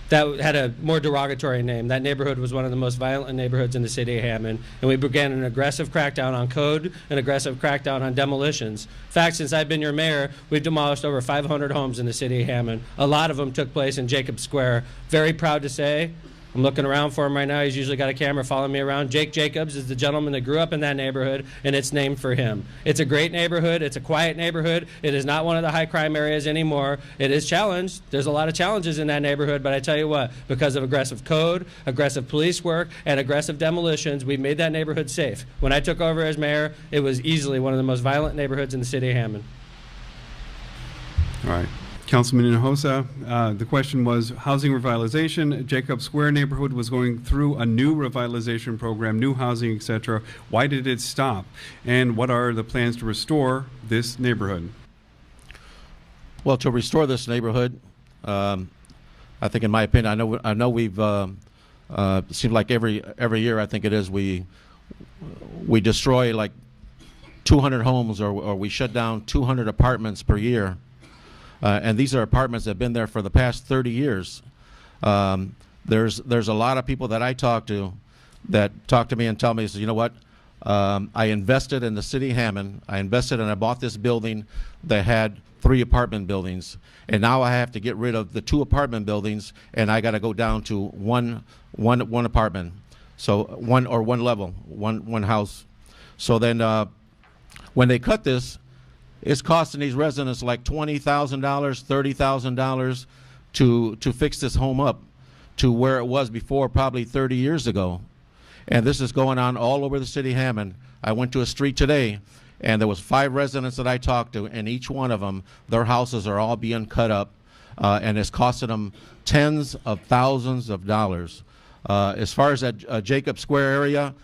that had a more derogatory name. That neighborhood was one of the most violent neighborhoods in the city of Hammond, and we began an aggressive crackdown on code, an aggressive crackdown on demolitions. In fact, since I've been your mayor, we've demolished over 500 homes in the city of Hammond. A lot of them took place in Jacobs Square. Very proud to say, I'm looking around for him right now. He's usually got a camera following me around. Jake Jacobs is the gentleman that grew up in that neighborhood, and it's named for him. It's a great neighborhood. It's a quiet neighborhood. It is not one of the high crime areas anymore. It is challenged. There's a lot of challenges in that neighborhood, but I tell you what, because of aggressive code, aggressive police work, and aggressive demolitions, we've made that neighborhood safe. When I took over as mayor, it was easily one of the most violent neighborhoods in the city of Hammond. All right. Councilman Hinojosa, the question was housing revitalization. Jacob Square neighborhood was going through a new revitalization program, new housing, etc. Why did it stop? And what are the plans to restore this neighborhood? Well, to restore this neighborhood, I think, in my opinion, I know we've seemed like every year, I think it is, we destroy like 200 homes, or we shut down 200 apartments per year. And these are apartments that have been there for the past 30 years. There's a lot of people that I talk to that talk to me and tell me, you know what, I invested in the city of Hammond. I invested and I bought this building that had 3 apartment buildings. And now I have to get rid of the 2 apartment buildings, and I got to go down to one apartment. So one level, one house. So then when they cut this, it's costing these residents like $20,000, $30,000 to fix this home up. to where it was before, probably 30 years ago. And this is going on all over the city of Hammond. I went to a street today, and there was 5 residents that I talked to, and each one of them, their houses are all being cut up, and it's costing them tens of thousands of dollars. As far as that Jacob Square area,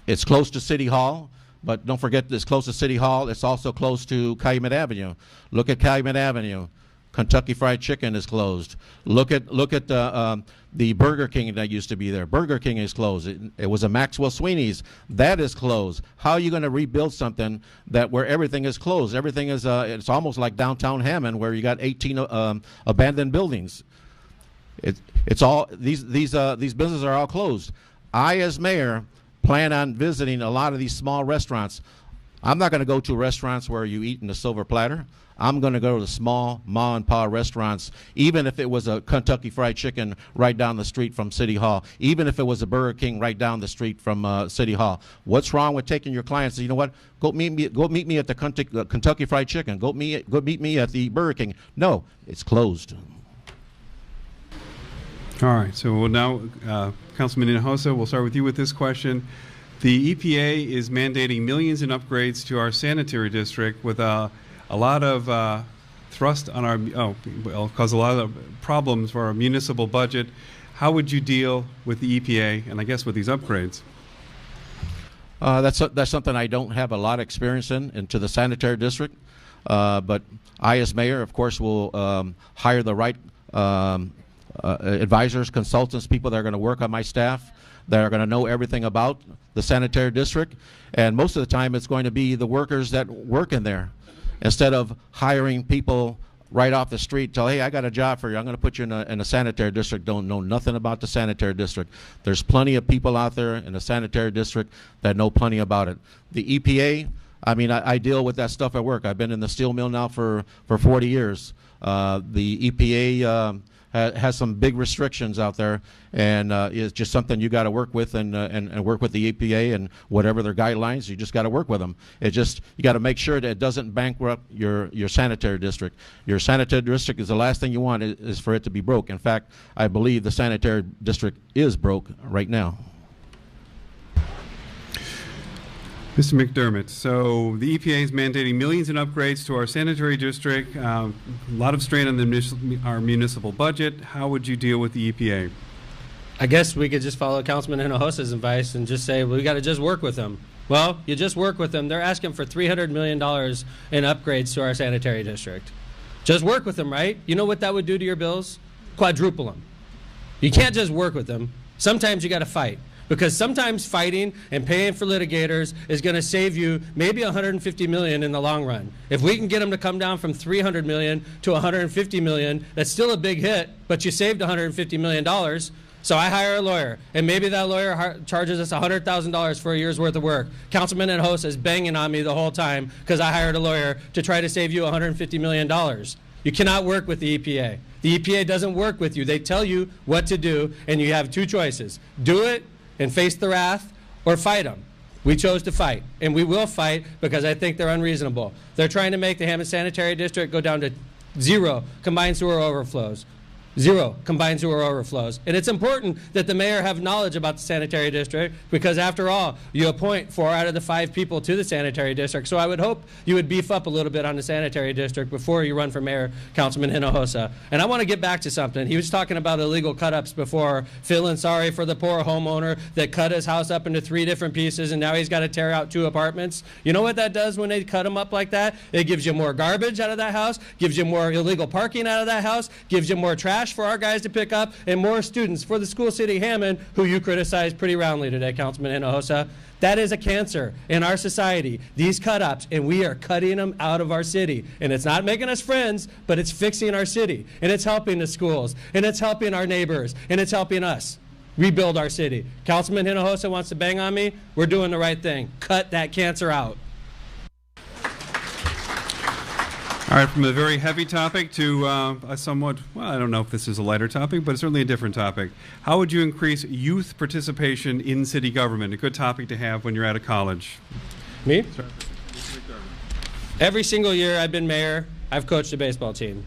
it's close to City Hall, but don't forget it's close to City Hall. It's also close to Calumet Avenue. Look at Calumet Avenue. Kentucky Fried Chicken is closed. Look at the Burger King that used to be there. Burger King is closed. It was a Maxwell Sweeney's. That is closed. How are you going to rebuild something that where everything is closed? Everything is it's almost like downtown Hammond, where you got 18 abandoned buildings. It's all these businesses are all closed. I, as mayor, plan on visiting a lot of these small restaurants. I'm not going to go to restaurants where you eat in a silver platter. I'm going to go to the small ma and pa restaurants, even if it was a Kentucky Fried Chicken right down the street from City Hall, even if it was a Burger King right down the street from City Hall. What's wrong with taking your clients? You know what? Go meet me at the Kentucky Fried Chicken. Go meet me at the Burger King. No, it's closed. All right. So we'll now, Councilman Hinojosa, we'll start with you with this question. The EPA is mandating millions in upgrades to our sanitary district with a lot of thrust on our, will cause a lot of problems for our municipal budget. How would you deal with the EPA and I guess with these upgrades? That's something I don't have a lot of experience into the sanitary district. But I, as mayor, of course, will hire the right advisors, consultants, people that are going to work on my staff, that are going to know everything about the sanitary district. And most of the time, it's going to be the workers that work in there. Instead of hiring people right off the street, tell, hey, I got a job for you. I'm going to put you in a sanitary district. Don't know nothing about the sanitary district. There's plenty of people out there in the sanitary district that know plenty about it. The EPA, I mean, I deal with that stuff at work. I've been in the steel mill now for 40 years. The EPA has some big restrictions out there, and it's just something you got to work with and work with the EPA and whatever their guidelines. You just got to work with them. It just you got to make sure that it doesn't bankrupt your sanitary district. Your sanitary district is the last thing you want is for it to be broke. In fact, I believe the sanitary district is broke right now. Mr. McDermott, so the EPA is mandating millions in upgrades to our sanitary district, a lot of strain on our municipal budget. How would you deal with the EPA? I guess we could just follow Councilman Hinojosa's advice and just say, well, we got to just work with them. Well, you just work with them. They're asking for $300 million in upgrades to our sanitary district. Just work with them, right? You know what that would do to your bills? Quadruple them. You can't just work with them. Sometimes you got to fight. Because sometimes fighting and paying for litigators is going to save you maybe $150 million in the long run. If we can get them to come down from $300 million to $150 million, that's still a big hit, but you saved $150 million. So I hire a lawyer, and maybe that lawyer charges us $100,000 for a year's worth of work. Councilman Hinojosa is banging on me the whole time because I hired a lawyer to try to save you $150 million. You cannot work with the EPA. The EPA doesn't work with you. They tell you what to do, and you have two choices. Do it and face the wrath, or fight them. We chose to fight, and we will fight because I think they're unreasonable. They're trying to make the Hammond Sanitary District go down to 0 combined sewer overflows. 0 combined sewer overflows. And it's important that the mayor have knowledge about the sanitary district because, after all, you appoint 4 out of the 5 people to the sanitary district. So I would hope you would beef up a little bit on the sanitary district before you run for mayor, Councilman Hinojosa. And I want to get back to something. He was talking about illegal cut-ups before, feeling sorry for the poor homeowner that cut his house up into 3 different pieces and now he's got to tear out 2 apartments. You know what that does when they cut them up like that? It gives you more garbage out of that house, gives you more illegal parking out of that house, gives you more trash for our guys to pick up, and more students for the school city Hammond, who you criticized pretty roundly today, Councilman Hinojosa. That is a cancer in our society, these cut-ups, and we are cutting them out of our city. And it's not making us friends, but it's fixing our city, and it's helping the schools, and it's helping our neighbors, and it's helping us rebuild our city. Councilman Hinojosa wants to bang on me. We're doing the right thing. Cut that cancer out. All right, from a very heavy topic to a somewhat, well, I don't know if this is a lighter topic, but it's certainly a different topic. How would you increase youth participation in city government? A good topic to have when you're out of college. Me? Every single year I've been mayor, I've coached a baseball team.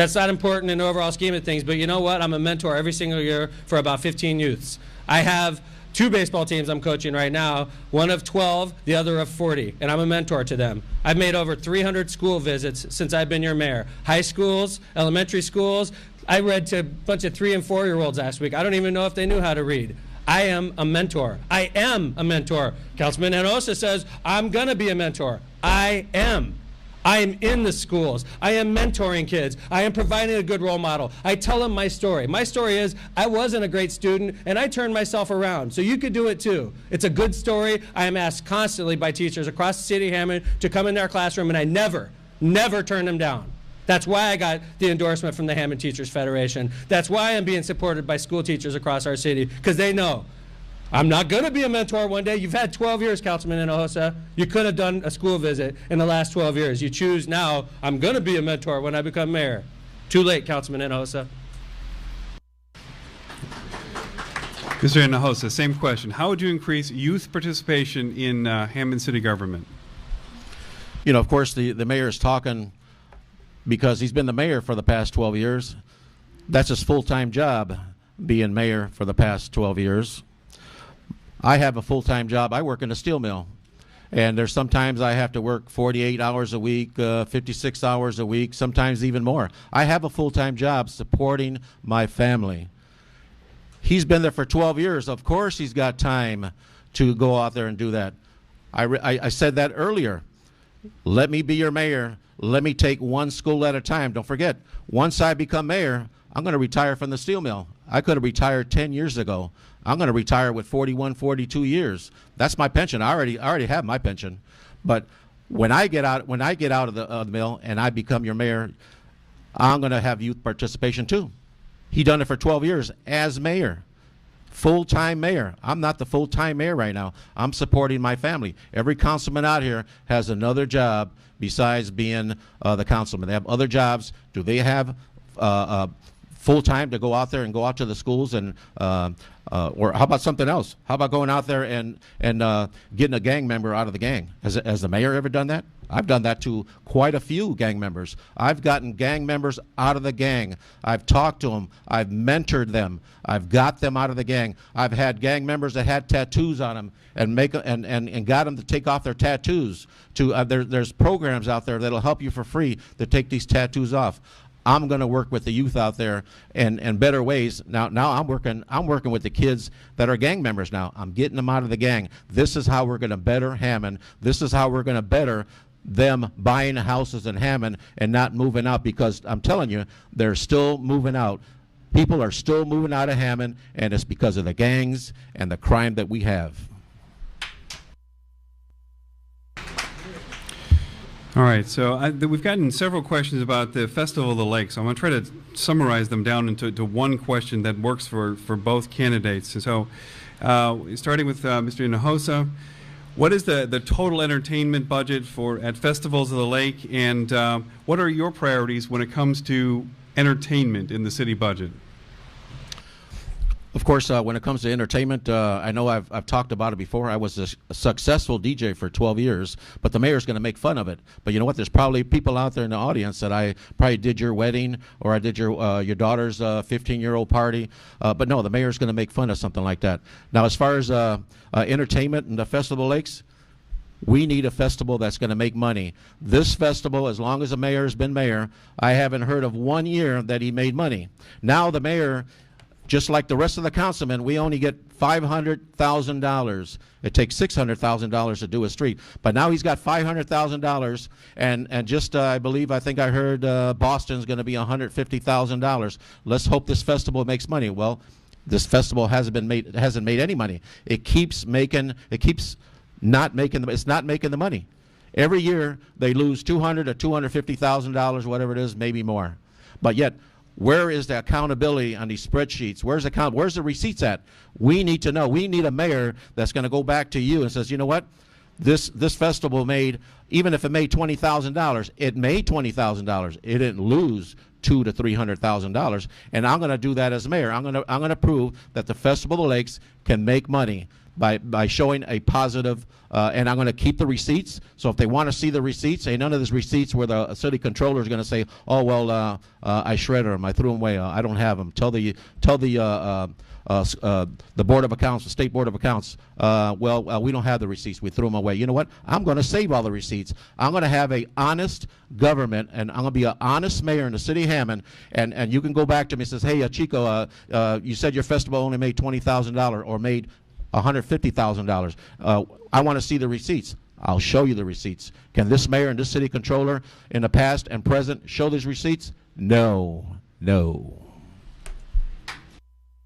That's not important in the overall scheme of things, but you know what? I'm a mentor every single year for about 15 youths. I have 2 baseball teams I'm coaching right now, one of 12, the other of 40, and I'm a mentor to them. I've made over 300 school visits since I've been your mayor. High schools, elementary schools. I read to a bunch of 3- and 4-year-olds last week. I don't even know if they knew how to read. I am a mentor. I am a mentor. Councilman Hinojosa says, I'm going to be a mentor. I am. I am in the schools. I am mentoring kids. I am providing a good role model. I tell them my story. My story is I wasn't a great student and I turned myself around. So you could do it too. It's a good story. I am asked constantly by teachers across the city of Hammond to come in their classroom, and I never turn them down. That's why I got the endorsement from the Hammond Teachers Federation. That's why I'm being supported by school teachers across our city, because they know I'm not going to be a mentor one day. You've had 12 years, Councilman Hinojosa. You could have done a school visit in the last 12 years. You choose now, I'm going to be a mentor when I become mayor. Too late, Councilman Hinojosa. Mr. Hinojosa, same question. How would you increase youth participation in Hammond city government? You know, of course, the mayor is talking because he's been the mayor for the past 12 years. That's his full-time job, being mayor for the past 12 years. I have a full-time job. I work in a steel mill, and there's sometimes I have to work 48 hours a week, 56 hours a week, sometimes even more. I have a full-time job supporting my family. He's been there for 12 years. Of course he's got time to go out there and do that. I said that earlier. Let me be your mayor. Let me take one school at a time. Don't forget, once I become mayor, I'm going to retire from the steel mill. I could have retired 10 years ago. I'm going to retire with 41, 42 years. That's my pension. I already have my pension. But when I get out of the mill and I become your mayor, I'm going to have youth participation too. He done it for 12 years as mayor, full-time mayor. I'm not the full-time mayor right now. I'm supporting my family. Every councilman out here has another job besides being the councilman. They have other jobs. Do they have full-time to go out there and go out to the schools and or how about something else? How about going out there and getting a gang member out of the gang? Has the mayor ever done that? I've done that to quite a few gang members. I've gotten gang members out of the gang. I've talked to them. I've mentored them. I've got them out of the gang. I've had gang members that had tattoos on them and got them to take off their tattoos. There's programs out there that'll help you for free to take these tattoos off. I'm going to work with the youth out there in better ways. Now I'm working with the kids that are gang members now. I'm getting them out of the gang. This is how we're going to better Hammond. This is how we're going to better them buying houses in Hammond and not moving out, because I'm telling you, they're still moving out. People are still moving out of Hammond, and it's because of the gangs and the crime that we have. All right, so we've gotten several questions about the Festival of the Lakes. I'm going to try to summarize them down into one question that works for both candidates. So starting with Mr. Hinojosa, what is the total entertainment budget at Festivals of the Lake, and what are your priorities when it comes to entertainment in the city budget? Of course, when it comes to entertainment, I know I've talked about it before. I was a successful DJ for 12 years, but the mayor's going to make fun of it. But you know what? There's probably people out there in the audience that I probably did your wedding or I did your daughter's 15-year-old party. But no, the mayor's going to make fun of something like that. Now, as far as entertainment and the Festival of Lakes, we need a festival that's going to make money. This festival, as long as the mayor has been mayor, I haven't heard of one year that he made money. Now the mayor, just like the rest of the councilmen, we only get $500,000. It takes $600,000 to do a street. But now he's got $500,000, and just I think I heard Boston's going to be $150,000. Let's hope this festival makes money. Well, this festival hasn't made any money. It's not making the money. Every year they lose $200,000 to $250,000, whatever it is, maybe more. But yet, where is the accountability on these spreadsheets? Where's the receipts at? We need to know. We need a mayor that's going to go back to you and says, you know what? This festival made, even if it made $20,000, it made $20,000. It didn't lose $200,000 to $300,000. And I'm going to do that as mayor. I'm going to prove that the Festival of the Lakes can make money. by showing a positive, and I'm going to keep the receipts. So if they want to see the receipts, none of these receipts where the city controller is going to say, "Oh well, I shredded them, I threw them away, I don't have them." Tell the Board of Accounts, the State Board of Accounts, we don't have the receipts, we threw them away. You know what? I'm going to save all the receipts. I'm going to have a honest government, and I'm going to be an honest mayor in the city of Hammond, and you can go back to me and says, "Hey, Chico, you said your festival only made $20,000 or made $150,000. I want to see the receipts." I'll show you the receipts. Can this mayor and this city controller in the past and present show these receipts? No.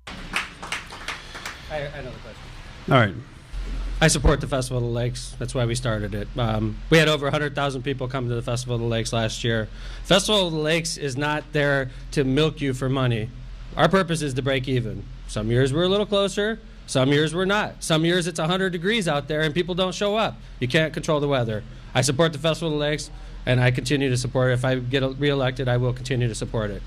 I have another question. All right. I support the Festival of the Lakes. That's why we started it. We had over 100,000 people come to the Festival of the Lakes last year. Festival of the Lakes is not there to milk you for money. Our purpose is to break even. Some years we're a little closer. Some years we're not. Some years it's 100 degrees out there and people don't show up. You can't control the weather. I support the Festival of the Lakes, and I continue to support it. If I get reelected, I will continue to support it.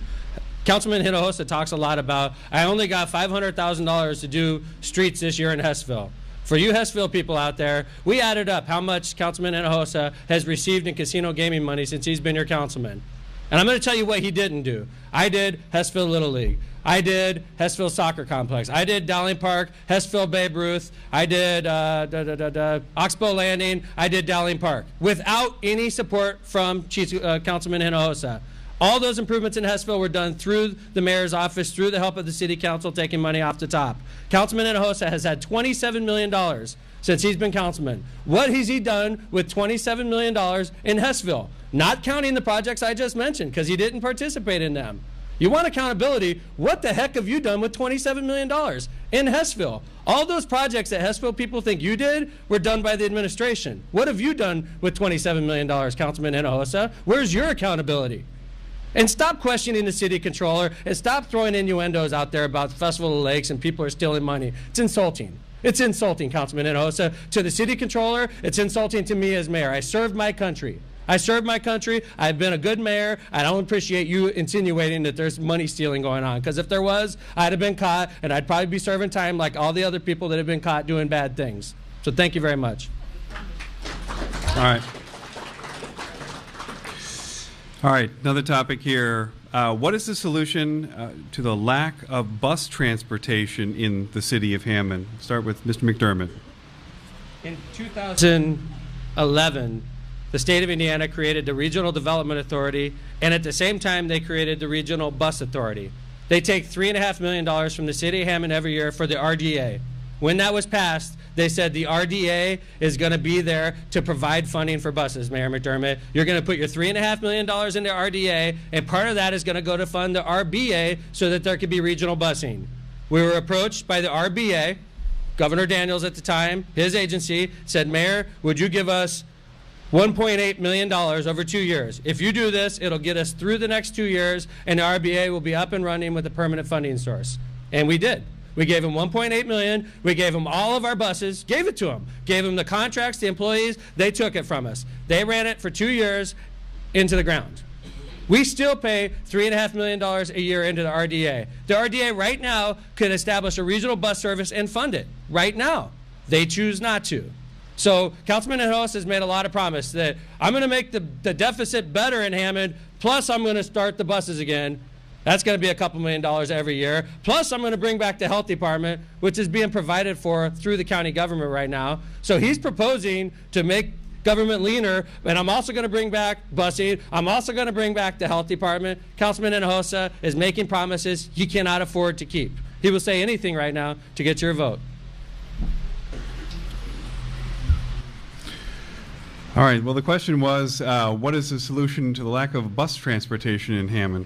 Councilman Hinojosa talks a lot about, I only got $500,000 to do streets this year in Hessville. For you Hessville people out there, we added up how much Councilman Hinojosa has received in casino gaming money since he's been your councilman. And I'm going to tell you what he didn't do. I did Hessville Little League. I did Hessville Soccer Complex. I did Dowling Park, Hessville Babe Ruth. I did Oxbow Landing. I did Dowling Park without any support from Councilman Hinojosa. All those improvements in Hessville were done through the mayor's office, through the help of the city council, taking money off the top. Councilman Hinojosa has had $27 million since he's been councilman. What has he done with $27 million in Hessville? Not counting the projects I just mentioned, because he didn't participate in them. You want accountability? What the heck have you done with $27 million in Hessville? All those projects that Hessville people think you did were done by the administration. What have you done with $27 million, Councilman Hinojosa? Where's your accountability? And stop questioning the city controller and stop throwing innuendos out there about the Festival of the Lakes and people are stealing money. It's insulting. It's insulting, Councilman Hinojosa, to the city controller. It's insulting to me as mayor. I served my country. I've been a good mayor. I don't appreciate you insinuating that there's money stealing going on, because if there was, I'd have been caught, and I'd probably be serving time like all the other people that have been caught doing bad things. So thank you very much. All right, another topic here. What is the solution to the lack of bus transportation in the city of Hammond? Start with Mr. McDermott. In 2011, the state of Indiana created the Regional Development Authority, and at the same time they created the Regional Bus Authority. They take $3.5 million from the city of Hammond every year for the RDA. When that was passed, they said the RDA is going to be there to provide funding for buses, Mayor McDermott. You're going to put your $3.5 million into RDA, and part of that is going to go to fund the RBA so that there could be regional busing. We were approached by the RBA. Governor Daniels at the time, his agency, said, "Mayor, would you give us $1.8 million over 2 years. If you do this, it'll get us through the next 2 years, and the RBA will be up and running with a permanent funding source." And we did. We gave them $1.8 million. We gave them all of our buses, gave it to them, gave them the contracts, the employees. They took it from us. They ran it for 2 years into the ground. We still pay $3.5 million a year into the RDA. The RDA right now could establish a regional bus service and fund it right now. They choose not to. So Councilman Hinojosa has made a lot of promise that I'm going to make the deficit better in Hammond, plus I'm going to start the buses again. That's going to be a couple $1 million every year. Plus I'm going to bring back the health department, which is being provided for through the county government right now. So he's proposing to make government leaner, and I'm also going to bring back busing. I'm also going to bring back the health department. Councilman Hinojosa is making promises he cannot afford to keep. He will say anything right now to get your vote. All right, well, the question was, what is the solution to the lack of bus transportation in Hammond?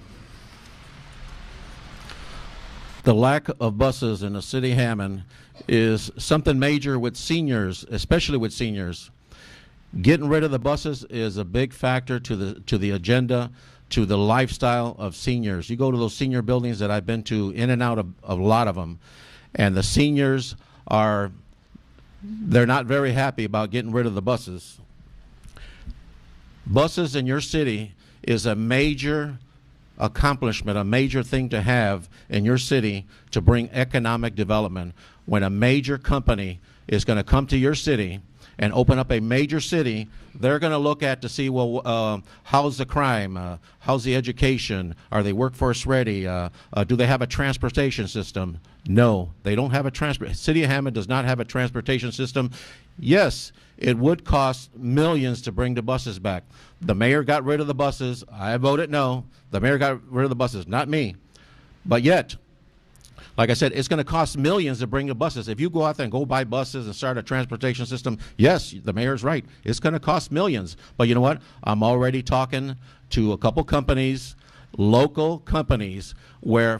The lack of buses in the city of Hammond is something major with seniors, especially with seniors. Getting rid of the buses is a big factor to the agenda, to the lifestyle of seniors. You go to those senior buildings that I've been to, in and out of a lot of them, and the seniors they're not very happy about getting rid of the buses. Buses in your city is a major accomplishment, a major thing to have in your city to bring economic development. When a major company is going to come to your city and open up a major city, they're going to look at to see, well, how's the crime? How's the education? Are they workforce ready? Do they have a transportation system? No, they don't have a City of Hammond does not have a transportation system. Yes, it would cost millions to bring the buses back. The mayor got rid of the buses. I voted no. The mayor got rid of the buses, not me. But yet, like I said, it's going to cost millions to bring the buses. If you go out there and go buy buses and start a transportation system, yes, the mayor's right. It's going to cost millions. But you know what? I'm already talking to a couple companies, local companies, where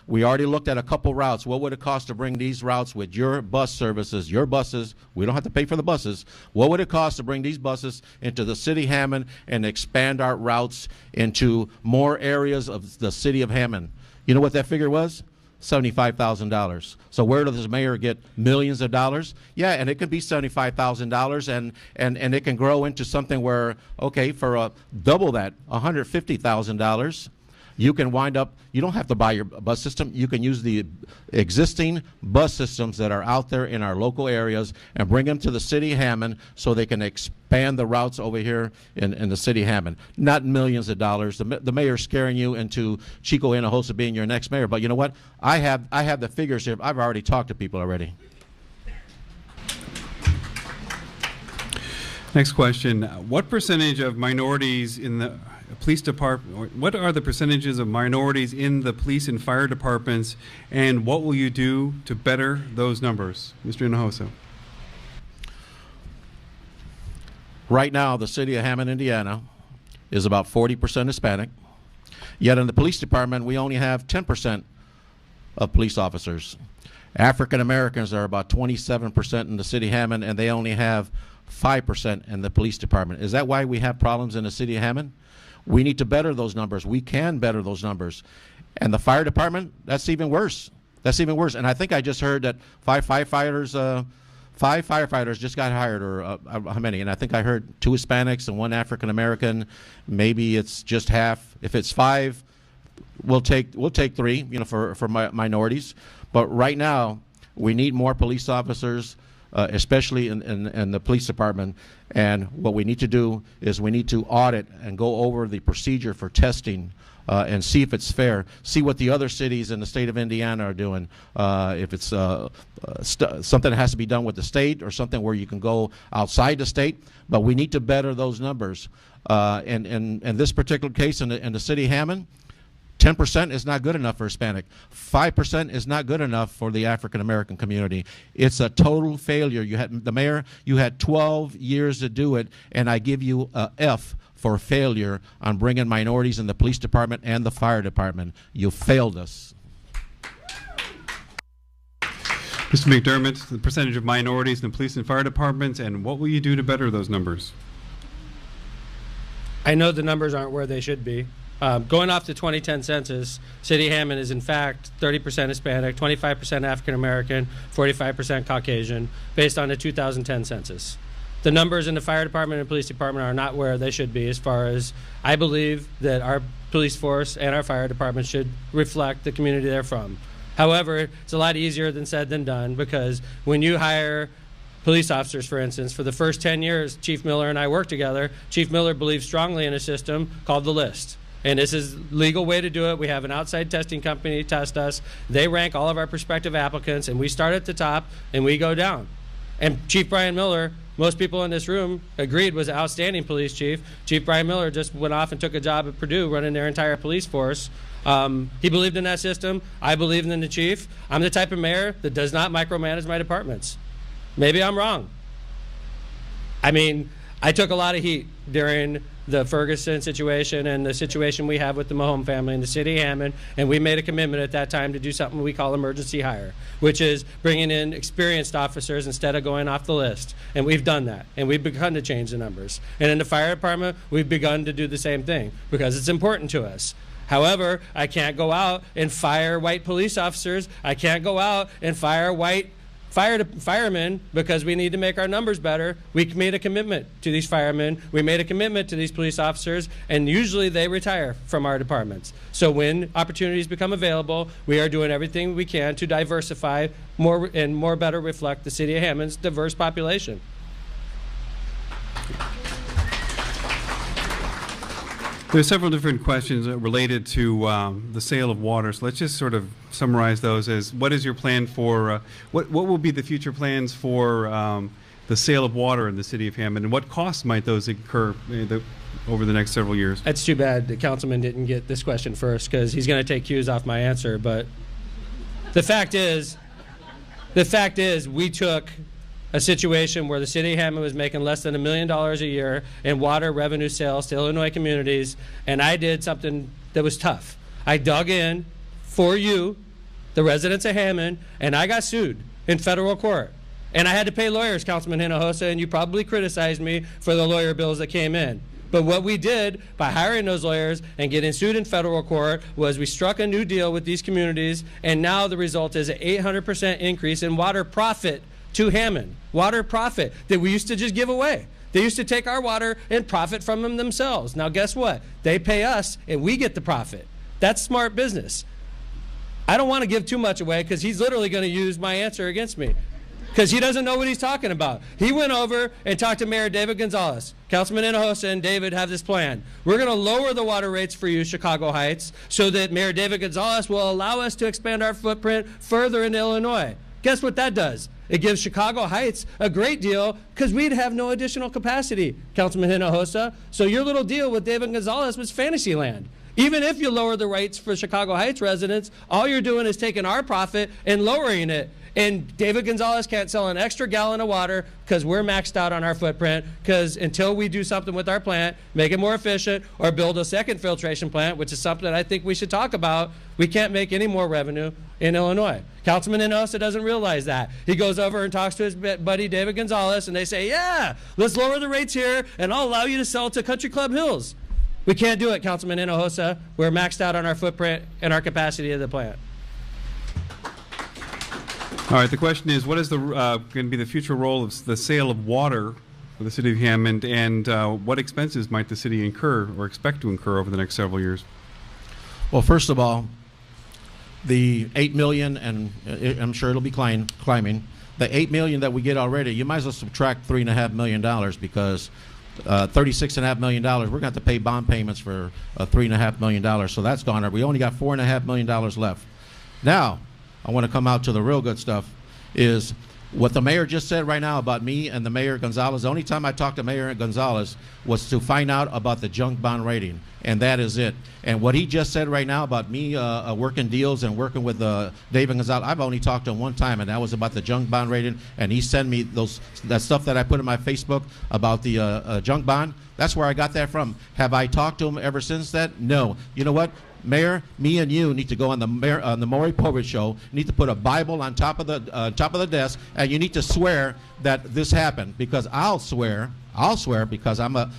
we already looked at a couple routes. What would it cost to bring these routes with your bus services, your buses? We don't have to pay for the buses. What would it cost to bring these buses into the city of Hammond and expand our routes into more areas of the city of Hammond? You know what that figure was? $75,000. So where does the mayor get millions of dollars? Yeah, and it can be $75,000, and it can grow into something where, okay, for double that, $150,000, you can wind up, you don't have to buy your bus system. You can use the existing bus systems that are out there in our local areas and bring them to the city of Hammond so they can expand the routes over here in the city of Hammond. Not millions of dollars. The mayor's scaring you into Chico Hinojosa being your next mayor. But you know what? I have the figures here. I've already talked to people already. Next question. What percentage of minorities in the police department, what are the percentages of minorities in the police and fire departments, and what will you do to better those numbers? Mr. Hinojosa. Right now, the city of Hammond, Indiana is about 40% Hispanic, yet in the police department, we only have 10% of police officers. African Americans are about 27% in the city of Hammond, and they only have 5% in the police department. Is that why we have problems in the city of Hammond? We need to better those numbers. We can better those numbers. And the fire department, that's even worse. That's even worse. And I think I just heard that five firefighters just got hired, or how many? And I think I heard 2 Hispanics and 1 African American. Maybe it's just half. If it's 5, we'll take 3, for minorities. But right now, we need more police officers, especially in the police department. And what we need to do is we need to audit and go over the procedure for testing and see if it's fair, see what the other cities in the state of Indiana are doing, if it's something that has to be done with the state or something where you can go outside the state. But we need to better those numbers. In this particular case, in the city of Hammond, 10% is not good enough for Hispanic. 5% is not good enough for the African American community. It's a total failure. The mayor, you had 12 years to do it, and I give you a F for failure on bringing minorities in the police department and the fire department. You failed us. Mr. McDermott, the percentage of minorities in the police and fire departments, and what will you do to better those numbers? I know the numbers aren't where they should be. Going off the 2010 census, City of Hammond is in fact 30% Hispanic, 25% African American, 45% Caucasian, based on the 2010 census. The numbers in the fire department and police department are not where they should be, as far as I believe that our police force and our fire department should reflect the community they're from. However, it's a lot easier than said than done, because when you hire police officers, for instance, for the first 10 years Chief Miller and I worked together, Chief Miller believes strongly in a system called the list. And this is a legal way to do it. We have an outside testing company test us. They rank all of our prospective applicants, and we start at the top and we go down. And Chief Brian Miller, most people in this room agreed, was an outstanding police chief. Chief Brian Miller just went off and took a job at Purdue running their entire police force. He believed in that system. I believe in the chief. I'm the type of mayor that does not micromanage my departments. Maybe I'm wrong. I mean, I took a lot of heat during the Ferguson situation and the situation we have with the Mahone family in the city of Hammond, and we made a commitment at that time to do something we call emergency hire, which is bringing in experienced officers instead of going off the list. And we've done that, and we've begun to change the numbers. And in the fire department, we've begun to do the same thing because it's important to us. However, I can't go out and fire white police officers. I can't go out and fire white firemen, because we need to make our numbers better, we made a commitment to these firemen, we made a commitment to these police officers, and usually they retire from our departments. So when opportunities become available, we are doing everything we can to diversify more and more better reflect the city of Hammond's diverse population. There's several different questions related to the sale of water. So let's just sort of summarize those as what is your plan for, what will be the future plans for the sale of water in the city of Hammond, and what costs might those incur over the next several years? It's too bad the councilman didn't get this question first, because he's going to take cues off my answer. But the fact is we took a situation where the city of Hammond was making less than $1 million a year in water revenue sales to Illinois communities, and I did something that was tough. I dug in for you, the residents of Hammond, and I got sued in federal court. And I had to pay lawyers, Councilman Hinojosa, and you probably criticized me for the lawyer bills that came in. But what we did by hiring those lawyers and getting sued in federal court was we struck a new deal with these communities, and now the result is an 800% increase in water profit to Hammond. Water profit that we used to just give away. They used to take our water and profit from them themselves. Now guess what? They pay us and we get the profit. That's smart business. I don't want to give too much away because he's literally going to use my answer against me, because he doesn't know what he's talking about. He went over and talked to Mayor David Gonzalez. Councilman Hinojosa and David have this plan. We're going to lower the water rates for you, Chicago Heights, so that Mayor David Gonzalez will allow us to expand our footprint further into Illinois. Guess what that does? It gives Chicago Heights a great deal because we'd have no additional capacity, Councilman Hinojosa. So your little deal with David Gonzalez was fantasy land. Even if you lower the rates for Chicago Heights residents, all you're doing is taking our profit and lowering it. And David Gonzalez can't sell an extra gallon of water because we're maxed out on our footprint, because until we do something with our plant, make it more efficient, or build a second filtration plant, which is something that I think we should talk about, we can't make any more revenue in Illinois. Councilman Hinojosa doesn't realize that. He goes over and talks to his buddy David Gonzalez, and they say, yeah, let's lower the rates here, and I'll allow you to sell to Country Club Hills. We can't do it, Councilman Hinojosa. We're maxed out on our footprint and our capacity of the plant. All right, the question is, what is going to be the future role of the sale of water for the city of Hammond, and what expenses might the city incur or expect to incur over the next several years? Well, first of all, the $8 million, and I'm sure it'll be climbing, the $8 million that we get already, you might as well subtract $3.5 million, because $36.5 million, we're going to have to pay bond payments for $3.5 million, so that's gone up. We only got $4.5 million left. Now, I want to come out to the real good stuff, is what the mayor just said right now about me and the Mayor Gonzalez. The only time I talked to Mayor Gonzalez was to find out about the junk bond rating, and that is it. And what he just said right now about me working deals and working with David Gonzalez, I've only talked to him one time, and that was about the junk bond rating, and he sent me that stuff that I put in my Facebook about the junk bond. That's where I got that from. Have I talked to him ever since that? No. You know what? Mayor, me and you need to go on the Maury Povich show. You need to put a Bible on top of the desk, and you need to swear that this happened. Because I'll swear because I'm a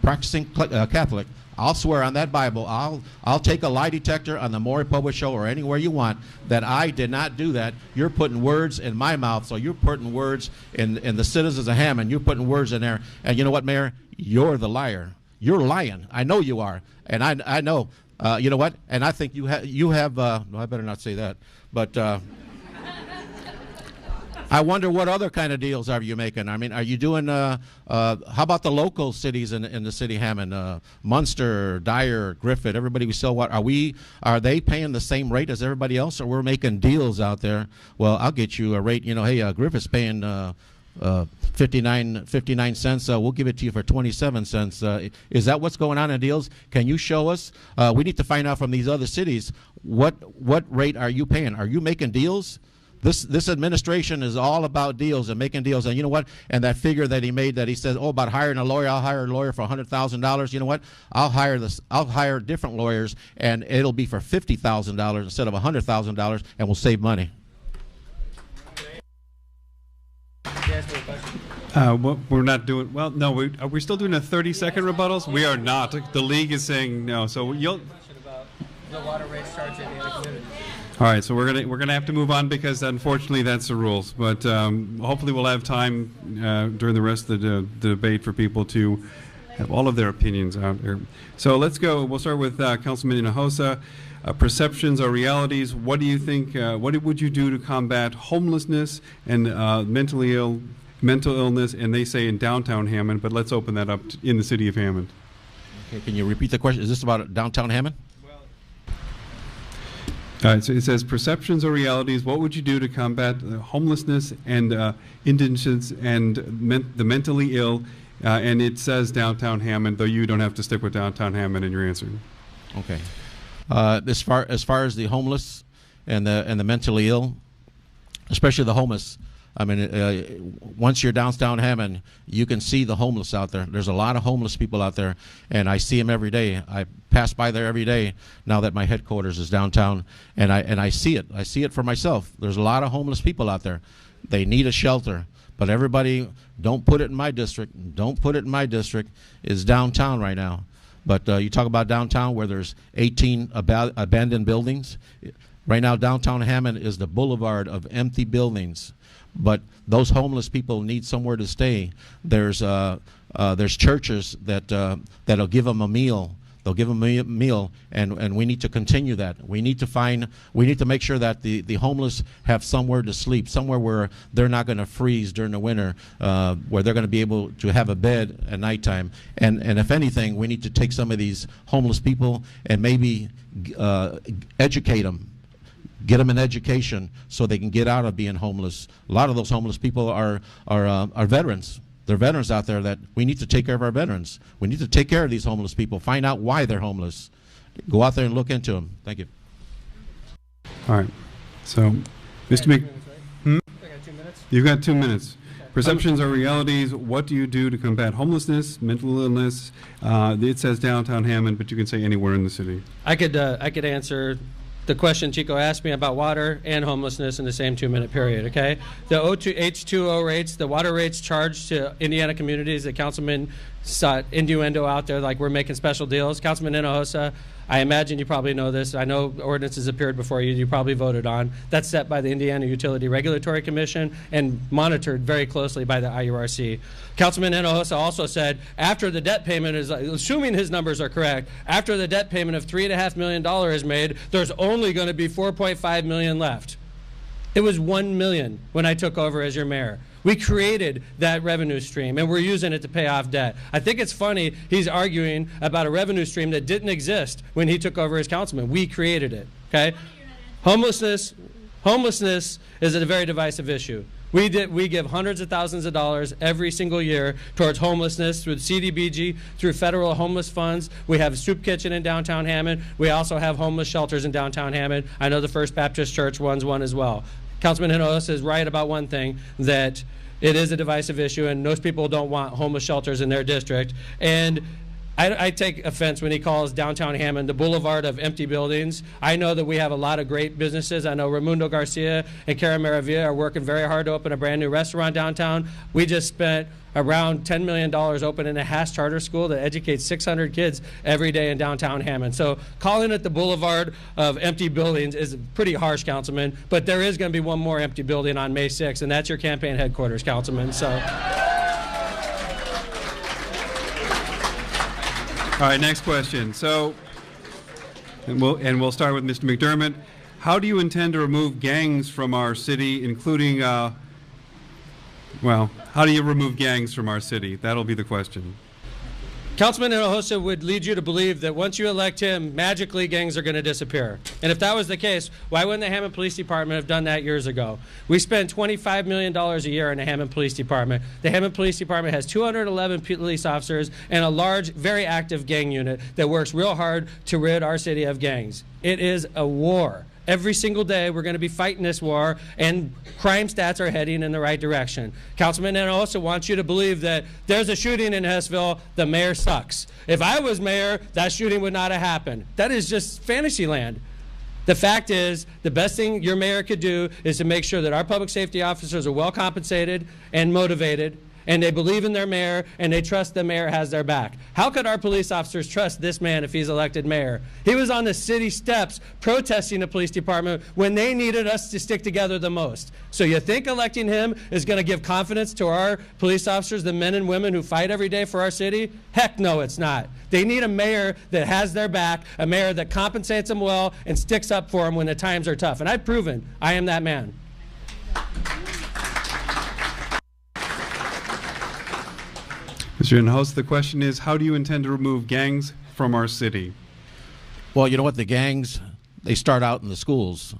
practicing Catholic. I'll swear on that Bible. I'll take a lie detector on the Maury Povich show or anywhere you want that I did not do that. You're putting words in my mouth, so you're putting words in the citizens of Hammond. You're putting words in there, and you know what, Mayor? You're the liar. You're lying. I know you are, and I know. You know what? And I think you have. No, I better not say that. But I wonder what other kind of deals are you making? I mean, are you doing? How about the local cities in the city of Hammond? Munster, Dyer, Griffith. Everybody we sell what? Are they paying the same rate as everybody else, or we're making deals out there? Well, I'll get you a rate. You know, hey, Griffith's paying 59 cents. We'll give it to you for 27 cents. Is that what's going on in deals? Can you show us? We need to find out from these other cities what rate are you paying? Are you making deals? This administration is all about deals and making deals. And you know what? And that figure that he made, that he says, oh, about hiring a lawyer, I'll hire a lawyer for $100,000. You know what? I'll hire different lawyers, and it'll be for $50,000 instead of $100,000, and we'll save money. Well, we're not doing well. No, are we still doing a 30-second rebuttals? We are not. The league is saying no. So the water rates charged in Indiana community. All right, so we're gonna have to move on because unfortunately that's the rules. But hopefully we'll have time during the rest of the debate for people to have all of their opinions out here. So let's go. We'll start with Councilman Hinojosa. Perceptions or realities. What do you think? What would you do to combat homelessness and mental illness? And they say in downtown Hammond, but let's open that up in the city of Hammond. Okay, can you repeat the question? Is this about downtown Hammond? All right, so it says perceptions or realities. What would you do to combat homelessness and indigence and the mentally ill? And it says downtown Hammond, though you don't have to stick with downtown Hammond in your answer. Okay. As far as the homeless and the mentally ill, especially the homeless, I mean, once you're downtown Hammond, you can see the homeless out there. There's a lot of homeless people out there, and I see them every day. I pass by there every day now that my headquarters is downtown, and I see it. I see it for myself. There's a lot of homeless people out there. They need a shelter, but everybody, don't put it in my district. Don't put it in my district. Is downtown right now. But you talk about downtown where there's 18 abandoned buildings. Right now, downtown Hammond is the boulevard of empty buildings. But those homeless people need somewhere to stay. There's churches that'll give them a meal. They'll give them a meal, and we need to continue that. We need to make sure that the homeless have somewhere to sleep, somewhere where they're not going to freeze during the winter, where they're going to be able to have a bed at nighttime. And if anything, we need to take some of these homeless people and maybe educate them. Get them an education so they can get out of being homeless. A lot of those homeless people are veterans. They're veterans out there that we need to take care of our veterans. We need to take care of these homeless people, find out why they're homeless. Go out there and look into them. Thank you. All right. So, Mr. Mc... I got 2 minutes. You've got 2 minutes. Perceptions or realities. What do you do to combat homelessness, mental illness? It says downtown Hammond, but you can say anywhere in the city. I could answer the question Chico asked me about water and homelessness in the same 2-minute period, okay? The H2O rates, the water rates charged to Indiana communities, the councilman sought innuendo out there like we're making special deals. Councilman Hinojosa, I imagine you probably know this. I know ordinances appeared before you. You probably voted on. That's set by the Indiana Utility Regulatory Commission and monitored very closely by the IURC. Councilman Hinojosa also said after the debt payment is, assuming his numbers are correct, after the debt payment of $3.5 million is made, there's only going to be $4.5 million left. It was $1 million when I took over as your mayor. We created that revenue stream, and we're using it to pay off debt. I think it's funny he's arguing about a revenue stream that didn't exist when he took over as councilman. We created it, okay? Homelessness is a very divisive issue. We give hundreds of thousands of dollars every single year towards homelessness through CDBG, through federal homeless funds. We have a soup kitchen in downtown Hammond. We also have homeless shelters in downtown Hammond. I know the First Baptist Church runs one as well. Councilman Hinojosa is right about one thing, that it is a divisive issue, and most people don't want homeless shelters in their district. And I take offense when he calls downtown Hammond the boulevard of empty buildings. I know that we have a lot of great businesses. I know Raimundo Garcia and Cara Maravilla are working very hard to open a brand new restaurant downtown. We just spent around $10 million opening a Haas charter school that educates 600 kids every day in downtown Hammond. So calling it the boulevard of empty buildings is pretty harsh, Councilman, but there is going to be one more empty building on May 6th, and that's your campaign headquarters, Councilman. So. All right, next question. So, and we'll start with Mr. McDermott. How do you intend to remove gangs from our city, including, how do you remove gangs from our city? That'll be the question. Councilman Hinojosa would lead you to believe that once you elect him, magically gangs are going to disappear. And if that was the case, why wouldn't the Hammond Police Department have done that years ago? We spend $25 million a year in the Hammond Police Department. The Hammond Police Department has 211 police officers and a large, very active gang unit that works real hard to rid our city of gangs. It is a war. Every single day, we're going to be fighting this war, and crime stats are heading in the right direction. Councilman Hinojosa wants you to believe that there's a shooting in Hessville, the mayor sucks. If I was mayor, that shooting would not have happened. That is just fantasy land. The fact is, the best thing your mayor could do is to make sure that our public safety officers are well compensated and motivated, and they believe in their mayor, and they trust the mayor has their back. How could our police officers trust this man if he's elected mayor? He was on the city steps protesting the police department when they needed us to stick together the most. So you think electing him is going to give confidence to our police officers, the men and women who fight every day for our city? Heck no, it's not. They need a mayor that has their back, a mayor that compensates them well and sticks up for them when the times are tough. And I've proven I am that man. Mr. Hinojosa, the question is, how do you intend to remove gangs from our city? Well, you know what? The gangs, they start out in the schools.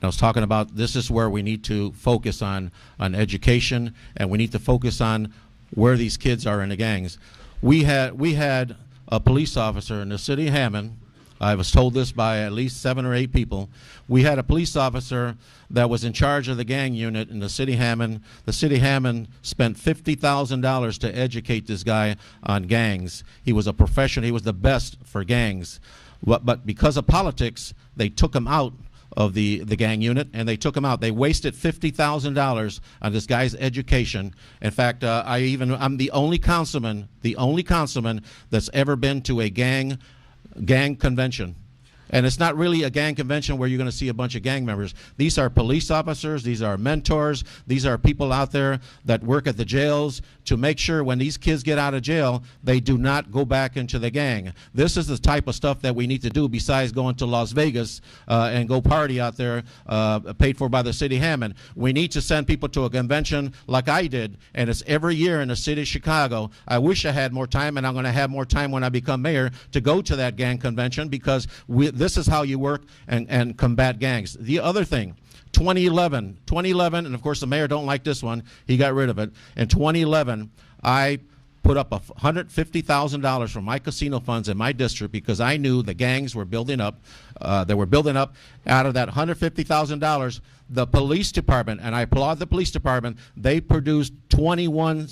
I was talking about this is where we need to focus on education, and we need to focus on where these kids are in the gangs. We had a police officer in the city of Hammond. I was told this by at least 7 or 8 people. We had a police officer that was in charge of the gang unit in the city of Hammond. The city of Hammond spent $50,000 to educate this guy on gangs. He was a professional. He was the best for gangs. But because of politics, they took him out of the gang unit, and they took him out. They wasted $50,000 on this guy's education. In fact, I'm the only councilman that's ever been to a gang convention. And it's not really a gang convention where you're going to see a bunch of gang members. These are police officers. These are mentors. These are people out there that work at the jails to make sure when these kids get out of jail, they do not go back into the gang. This is the type of stuff that we need to do besides going to Las Vegas and go party out there paid for by the city of Hammond. We need to send people to a convention like I did, and it's every year in the city of Chicago. I wish I had more time, and I'm going to have more time when I become mayor to go to that gang convention, because this is how you work and combat gangs. The other thing, 2011, and of course the mayor don't like this one. He got rid of it. In 2011, I put up $150,000 from my casino funds in my district because I knew the gangs were building up. They were building up. Out of that $150,000, the police department, and I applaud the police department, they produced 21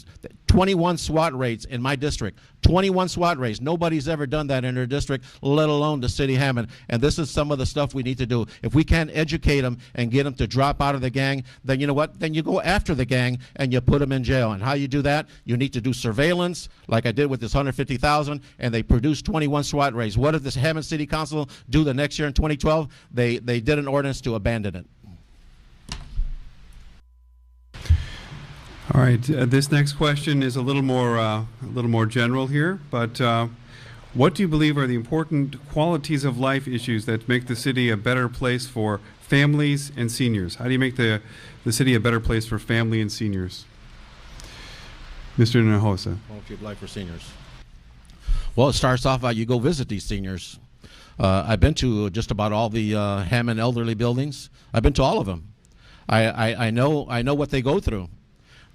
SWAT raids in my district. 21 SWAT raids. Nobody's ever done that in their district, let alone the city of Hammond. And this is some of the stuff we need to do. If we can't educate them and get them to drop out of the gang, then you know what? Then you go after the gang and you put them in jail. And how you do that? You need to do surveillance, like I did with this $150,000, and they produced 21 SWAT raids. What did this Hammond City Council do the next year in 2012? They did an ordinance to abandon it. All right. This next question is a little more general here, but what do you believe are the important qualities of life issues that make the city a better place for families and seniors? How do you make the city a better place for family and seniors? Mr. Hinojosa. Quality of life for seniors. Well, it starts off by you go visit these seniors. I've been to just about all the Hammond elderly buildings. I've been to all of them. I know what they go through.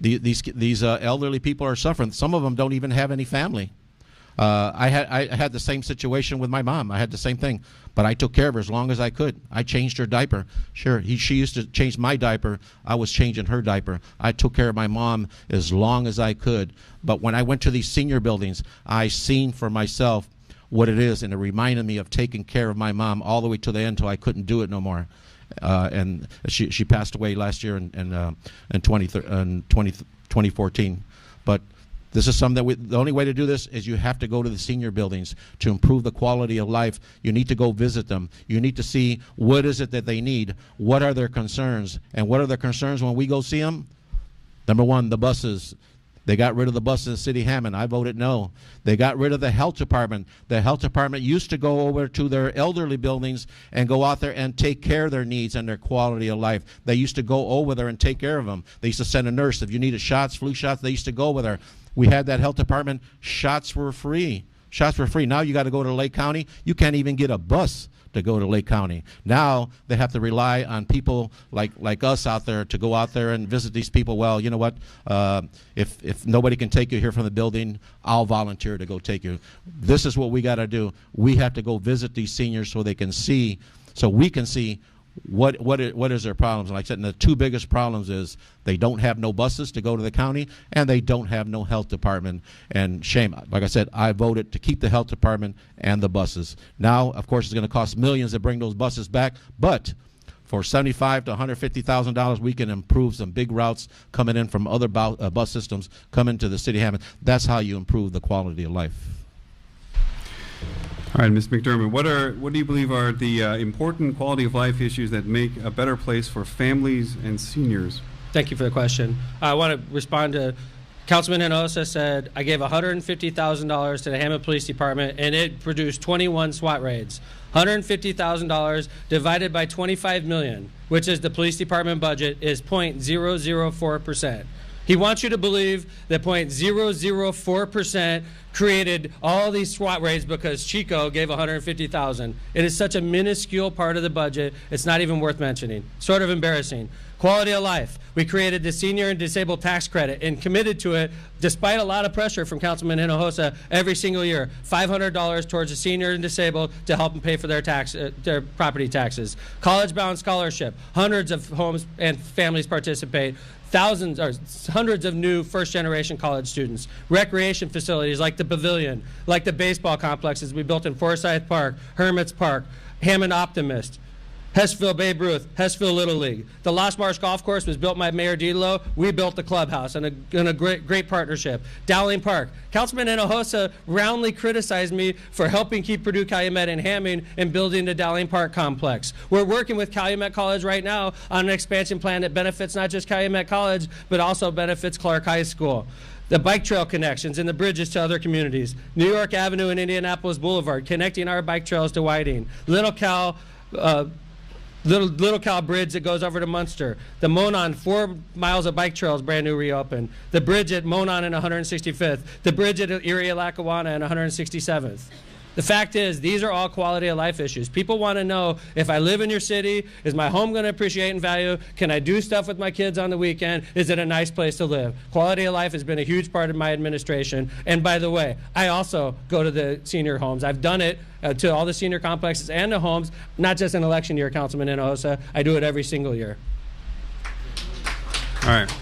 These elderly people are suffering. Some of them don't even have any family. I had the same situation with my mom. I had the same thing, but I took care of her as long as I could. I changed her diaper. Sure, she used to change my diaper. I was changing her diaper. I took care of my mom as long as I could. But when I went to these senior buildings, I seen for myself what it is, and it reminded me of taking care of my mom all the way to the end until I couldn't do it no more. And she passed away last year in 2014. But this is something that the only way to do this is you have to go to the senior buildings to improve the quality of life. You need to go visit them. You need to see what is it that they need, what are their concerns, and what are their concerns when we go see them. Number one, the buses. They got rid of the buses in the city of Hammond. I voted no. They got rid of the health department. The health department used to go over to their elderly buildings and go out there and take care of their needs and their quality of life. They used to go over there and take care of them. They used to send a nurse. If you needed shots, flu shots, they used to go over there. We had that health department. Shots were free. Shots were free. Now you got to go to Lake County. You can't even get a bus to go to Lake County. Now they have to rely on people like us out there to go out there and visit these people. Well, you know what? If nobody can take you here from the building, I'll volunteer to go take you. This is what we got to do. We have to go visit these seniors so they can see, so we can see what is their problems. And like I said, and the two biggest problems is they don't have no buses to go to the county, and they don't have no health department. And shame, like I said, I voted to keep the health department and the buses. Now, of course, it's going to cost millions to bring those buses back, but For $75,000 to $150,000, we can improve some big routes coming in from other bus systems coming to the city of Hammond. That's how you improve the quality of life. All right, Ms. McDermott, what do you believe are the important quality of life issues that make a better place for families and seniors? Thank you for the question. I want to respond to Councilman Hinojosa said, I gave $150,000 to the Hammond Police Department, and it produced 21 SWAT raids. $150,000 divided by 25 million, which is the police department budget, is 0.004%. He wants you to believe that 0.004% created all these SWAT raids because Chico gave $150,000. It is such a minuscule part of the budget, it's not even worth mentioning. Sort of embarrassing. Quality of life. We created the senior and disabled tax credit and committed to it despite a lot of pressure from Councilman Hinojosa every single year. $500 towards the senior and disabled to help them pay for their property taxes. College-bound scholarship. Hundreds of homes and families participate. Thousands or hundreds of new first-generation college students. Recreation facilities like the Pavilion, like the baseball complexes we built in Forsyth Park, Hermits Park, Hammond Optimist, Hessville Babe Ruth, Hessville Little League. The Lost Marsh Golf Course was built by Mayor Dilo. We built the clubhouse in a great partnership. Dowling Park. Councilman Hinojosa roundly criticized me for helping keep Purdue Calumet in Hammond and building the Dowling Park complex. We're working with Calumet College right now on an expansion plan that benefits not just Calumet College, but also benefits Clark High School. The bike trail connections and the bridges to other communities. New York Avenue and Indianapolis Boulevard, connecting our bike trails to Whiting. Little Cal Bridge that goes over to Munster. The Monon, 4 miles of bike trails, brand new reopened. The bridge at Monon and 165th. The bridge at Erie Lackawanna and 167th. The fact is, these are all quality of life issues. People want to know, if I live in your city, is my home going to appreciate and value? Can I do stuff with my kids on the weekend? Is it a nice place to live? Quality of life has been a huge part of my administration. And by the way, I also go to the senior homes. I've done it to all the senior complexes and the homes, not just in election year, Councilman Hinojosa. I do it every single year. All right.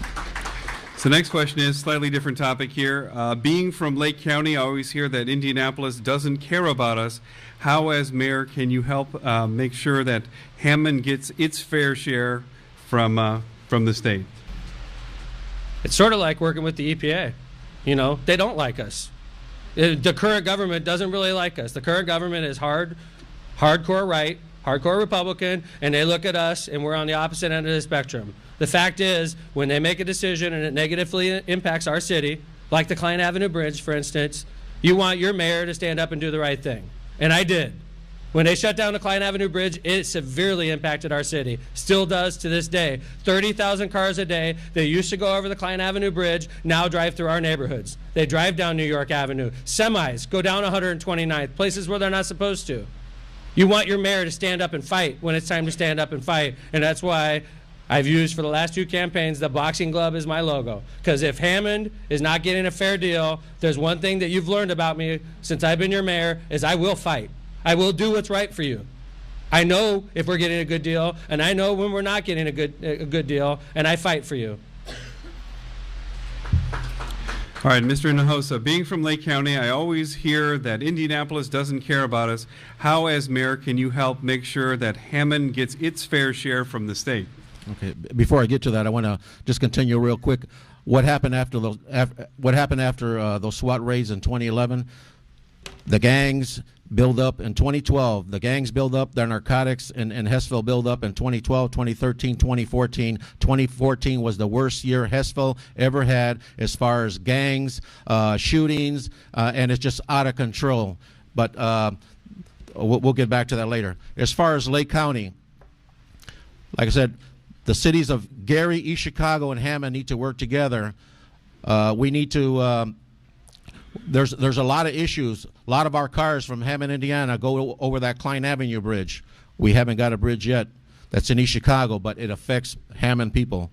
So next question is slightly different topic here. Being from Lake County, I always hear that Indianapolis doesn't care about us. How, as mayor, can you help make sure that Hammond gets its fair share from the state? It's sort of like working with the EPA. You know, they don't like us. The current government doesn't really like us. The current government is hardcore right, hardcore Republican, and they look at us and we're on the opposite end of the spectrum. The fact is, when they make a decision and it negatively impacts our city, like the Klein Avenue Bridge, for instance, you want your mayor to stand up and do the right thing. And I did. When they shut down the Klein Avenue Bridge, it severely impacted our city. Still does to this day. 30,000 cars a day that used to go over the Klein Avenue Bridge now drive through our neighborhoods. They drive down New York Avenue. Semis go down 129th, places where they're not supposed to. You want your mayor to stand up and fight when it's time to stand up and fight. And that's why I've used for the last 2 campaigns, the boxing glove is my logo. Because if Hammond is not getting a fair deal, there's one thing that you've learned about me since I've been your mayor, is I will fight. I will do what's right for you. I know if we're getting a good deal, and I know when we're not getting a good deal, and I fight for you. All right, Mr. Hinojosa, being from Lake County, I always hear that Indianapolis doesn't care about us. How, as mayor, can you help make sure that Hammond gets its fair share from the state? Okay. Before I get to that, I want to just continue real quick. What happened after those? Those SWAT raids in 2011? The gangs build up in 2012. The gangs build up. Their narcotics in Hessville build up in 2012, 2013, 2014. 2014 was the worst year Hessville ever had as far as gangs, shootings, and it's just out of control. But we'll get back to that later. As far as Lake County, like I said, the cities of Gary, East Chicago, and Hammond need to work together. We need to. There's a lot of issues. A lot of our cars from Hammond, Indiana, go over that Klein Avenue Bridge. We haven't got a bridge yet. That's in East Chicago, but it affects Hammond people.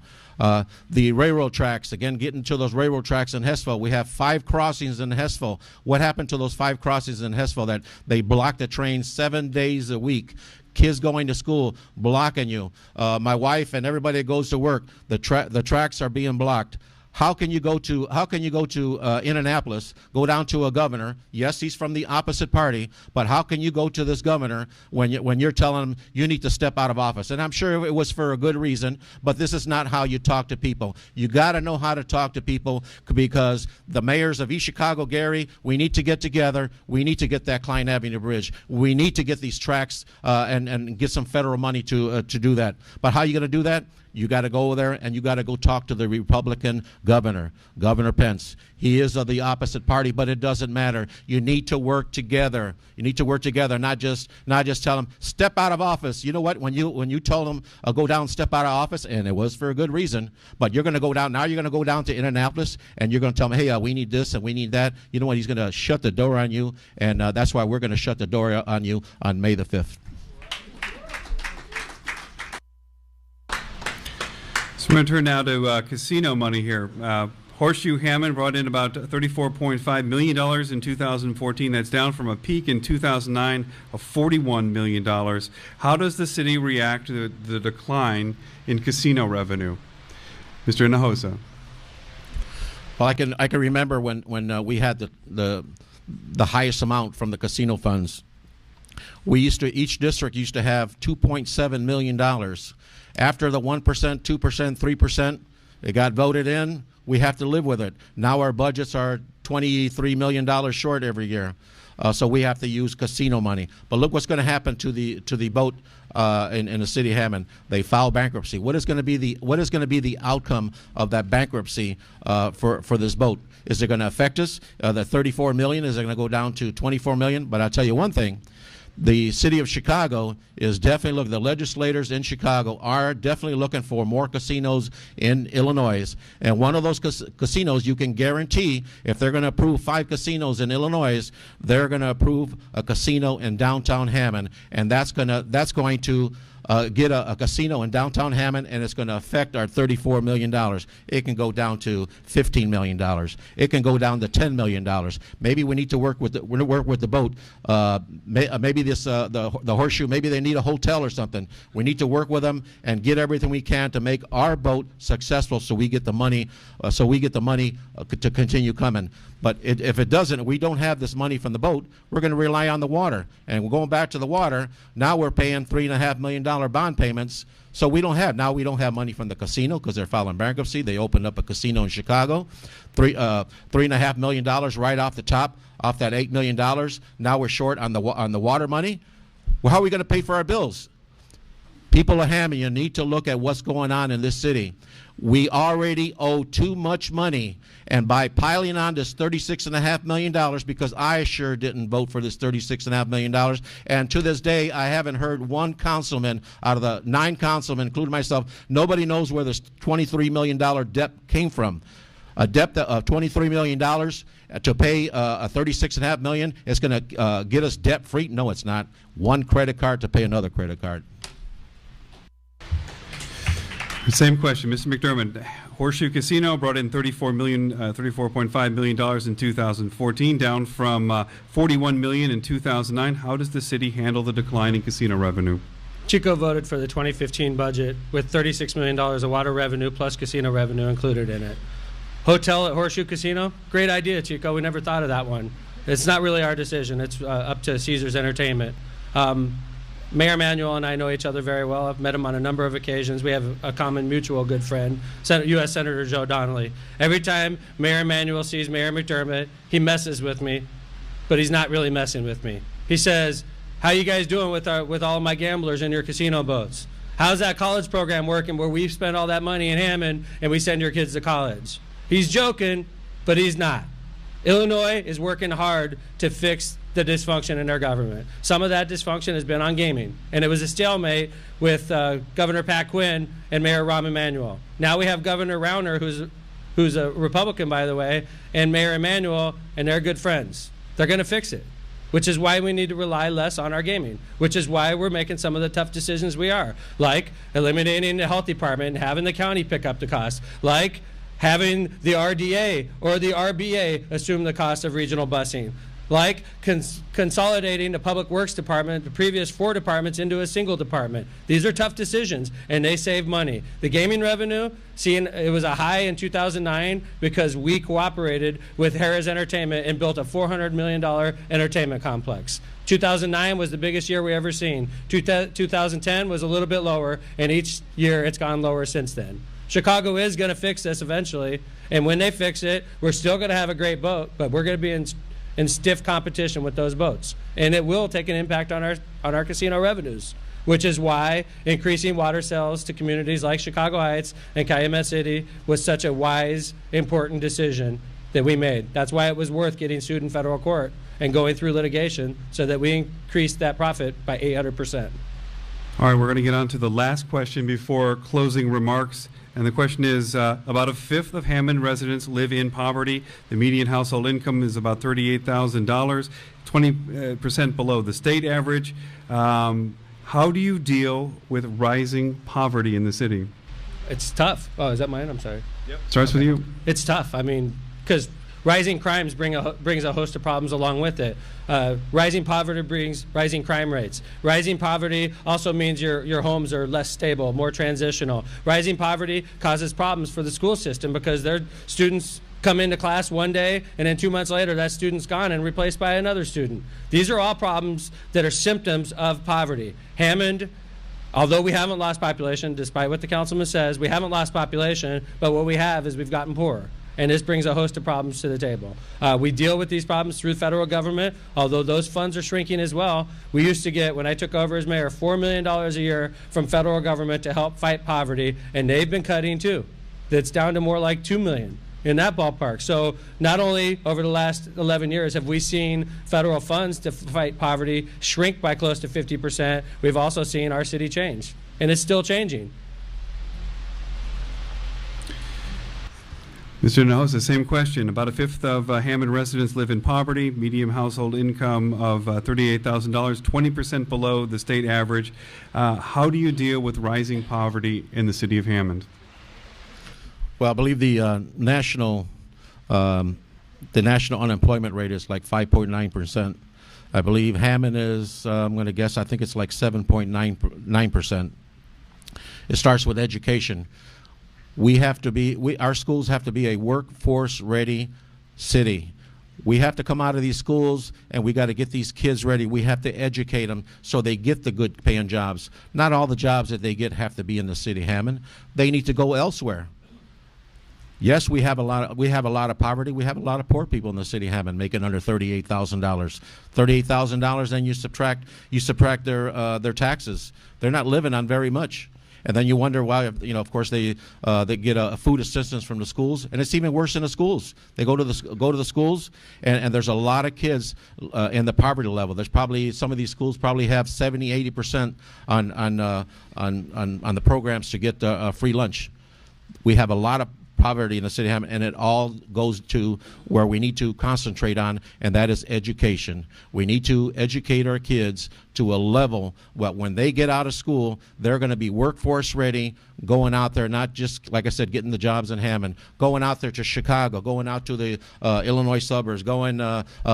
The railroad tracks, again, getting to those railroad tracks in Hessville. We have 5 crossings in Hessville. What happened to those 5 crossings in Hessville? That they block the train 7 days a week. Kids going to school, blocking you. My wife and everybody that goes to work, the tracks are being blocked. How can you go to Indianapolis, go down to a governor? Yes, he's from the opposite party, but how can you go to this governor when you're telling him you need to step out of office? And I'm sure it was for a good reason, but this is not how you talk to people. You got to know how to talk to people, because the mayors of East Chicago, Gary, we need to get together. We need to get that Klein Avenue Bridge. We need to get these tracks and get some federal money to do that. But how are you going to do that? You got to go there and you got to go talk to the Republican governor, Governor Pence. He is of the opposite party, but it doesn't matter. You need to work together. You need to work together, not just tell them step out of office. You know what? When you told them go down, step out of office, and it was for a good reason, but you're going to go down now. You're going to go down to Indianapolis and you're going to tell them, hey, we need this and we need that. You know what? He's going to shut the door on you, and that's why we're going to shut the door on you on May the 5th. So we're going to turn now to casino money here. Horseshoe Hammond brought in about $34.5 million in 2014. That's down from a peak in 2009 of $41 million. How does the city react to the decline in casino revenue? Mr. Hinojosa. Well, I can remember when we had the highest amount from the casino funds. Each district used to have $2.7 million. After the 1%, 2%, 3%, it got voted in. We have to live with it. Now our budgets are $23 million short every year, so we have to use casino money. But look what's going to happen to the boat in the city of Hammond. They file bankruptcy. What is going to be the outcome of that bankruptcy for this boat? Is it going to affect us? The $34 million, is it going to go down to $24 million? But I'll tell you one thing. The city of Chicago is definitely looking, the legislators in Chicago are definitely looking for more casinos in Illinois. And one of those casinos, you can guarantee, if they're going to approve 5 casinos in Illinois, they're going to approve a casino in downtown Hammond. And that's going to get a casino in downtown Hammond, and it's going to affect our $34 million. It can go down to $15 million. It can go down to $10 million. Maybe we need to work with the boat. Maybe the Horseshoe. Maybe they need a hotel or something. We need to work with them and get everything we can to make our boat successful, so we get the money. To continue coming. But if it doesn't, we don't have this money from the boat, we're going to rely on the water. And we're going back to the water. Now we're paying $3.5 million bond payments. So we don't have money from the casino because they're filing bankruptcy. They opened up a casino in Chicago, $3.5 million right off the top, off that $8 million. Now we're short on the water money. Well, how are we going to pay for our bills? People of Hammond, you need to look at what's going on in this city. We already owe too much money, and by piling on this $36.5 million, because I sure didn't vote for this $36.5 million, and to this day I haven't heard one councilman out of the 9 councilmen, including myself, nobody knows where this $23 million debt came from. A debt of $23 million to pay a $36.5 million is going to get us debt free? No, it's not. One credit card to pay another credit card. Same question, Mr. McDermott. Horseshoe Casino brought in $34.5 million in 2014, down from $41 million in 2009. How does the city handle the decline in casino revenue? Chico voted for the 2015 budget with $36 million of water revenue plus casino revenue included in it. Hotel at Horseshoe Casino, great idea, Chico. We never thought of that one. It's not really our decision. It's up to Caesars Entertainment. Mayor Emanuel and I know each other very well. I've met him on a number of occasions. We have a common mutual good friend, U.S. Senator Joe Donnelly. Every time Mayor Emanuel sees Mayor McDermott, he messes with me, but he's not really messing with me. He says, how you guys doing with all of my gamblers in your casino boats? How's that college program working where we've spent all that money in Hammond and we send your kids to college? He's joking, but he's not. Illinois is working hard to fix the dysfunction in their government. Some of that dysfunction has been on gaming, and it was a stalemate with Governor Pat Quinn and Mayor Rahm Emanuel. Now we have Governor Rauner, who's a Republican, by the way, and Mayor Emanuel, and they're good friends. They're going to fix it, which is why we need to rely less on our gaming, which is why we're making some of the tough decisions we are, like eliminating the health department and having the county pick up the cost, like having the RDA or the RBA assume the cost of regional busing. like consolidating the Public Works Department, the previous 4 departments, into a single department. These are tough decisions, and they save money. The gaming revenue, it was a high in 2009 because we cooperated with Harrah's Entertainment and built a $400 million entertainment complex. 2009 was the biggest year we ever seen. 2010 was a little bit lower, and each year it's gone lower since then. Chicago is going to fix this eventually, and when they fix it, we're still going to have a great boat, but we're going to be in stiff competition with those boats, and it will take an impact on our casino revenues, which is why increasing water sales to communities like Chicago Heights and Calumet City was such a wise, important decision that we made. That's why it was worth getting sued in federal court and going through litigation so that we increased that profit by 800%. All right, we're going to get on to the last question before closing remarks. And the question is, about a fifth of Hammond residents live in poverty. The median household income is about $38,000, 20% below the state average. How do you deal with rising poverty in the city? It's tough. Oh, is that mine? I'm sorry. Yep. Starts with you. It's tough. I mean, because rising crimes brings a host of problems along with it. Rising poverty brings rising crime rates. Rising poverty also means your homes are less stable, more transitional. Rising poverty causes problems for the school system because their students come into class one day and then 2 months later that student's gone and replaced by another student. These are all problems that are symptoms of poverty. Hammond, although we haven't lost population, despite what the councilman says, we haven't lost population, but what we have is we've gotten poorer. And this brings a host of problems to the table. We deal with these problems through federal government, although those funds are shrinking as well. We used to get, when I took over as mayor, $4 million a year from federal government to help fight poverty, and they've been cutting too. That's down to more like $2 million in that ballpark. So not only over the last 11 years have we seen federal funds to fight poverty shrink by close to 50%, we've also seen our city change, and it's still changing. Mr. Nose, the same question. About a fifth of Hammond residents live in poverty, median household income of $38,000, 20% below the state average. How do you deal with rising poverty in the city of Hammond? Well, I believe the national unemployment rate is like 5.9%. I believe Hammond is, I'm going to guess, I think it's like 7.9%. It starts with education. Our schools have to be a workforce-ready city. We have to come out of these schools and we got to get these kids ready. We have to educate them so they get the good paying jobs. Not all the jobs that they get have to be in the city of Hammond. They need to go elsewhere. Yes, we have a lot of poverty. We have a lot of poor people in the city of Hammond making under $38,000. $38,000, then you subtract their taxes. They're not living on very much. And then you wonder why, of course, they get a food assistance from the schools, and it's even worse in the schools. They go to the schools, and there's a lot of kids in the poverty level. There's probably some of these schools probably have 70-80% on the programs to get free lunch. We have a lot of poverty in the city of Hammond, and it all goes to where we need to concentrate on, and that is education. We need to educate our kids to a level where when they get out of school, they're going to be workforce ready, going out there, not just, like I said, getting the jobs in Hammond, going out there to Chicago, going out to the Illinois suburbs, going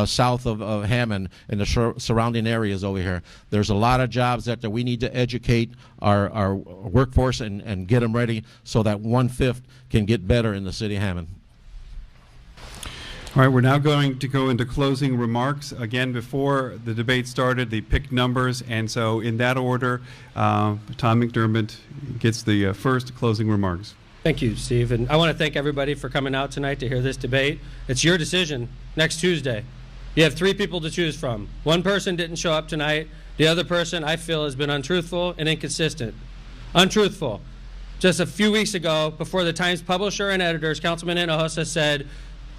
south of Hammond and the surrounding areas over here. There's a lot of jobs that we need to educate our workforce and get them ready so that 1/5 can get better in the city of Hammond. All right, we're now going to go into closing remarks. Again, before the debate started, they picked numbers, and so in that order, Tom McDermott gets the first closing remarks. Thank you, Steve. And I want to thank everybody for coming out tonight to hear this debate. It's your decision next Tuesday. You have 3 people to choose from. One person didn't show up tonight. The other person, I feel, has been untruthful and inconsistent. Untruthful. Just a few weeks ago, before the Times publisher and editors, Councilman Hinojosa said,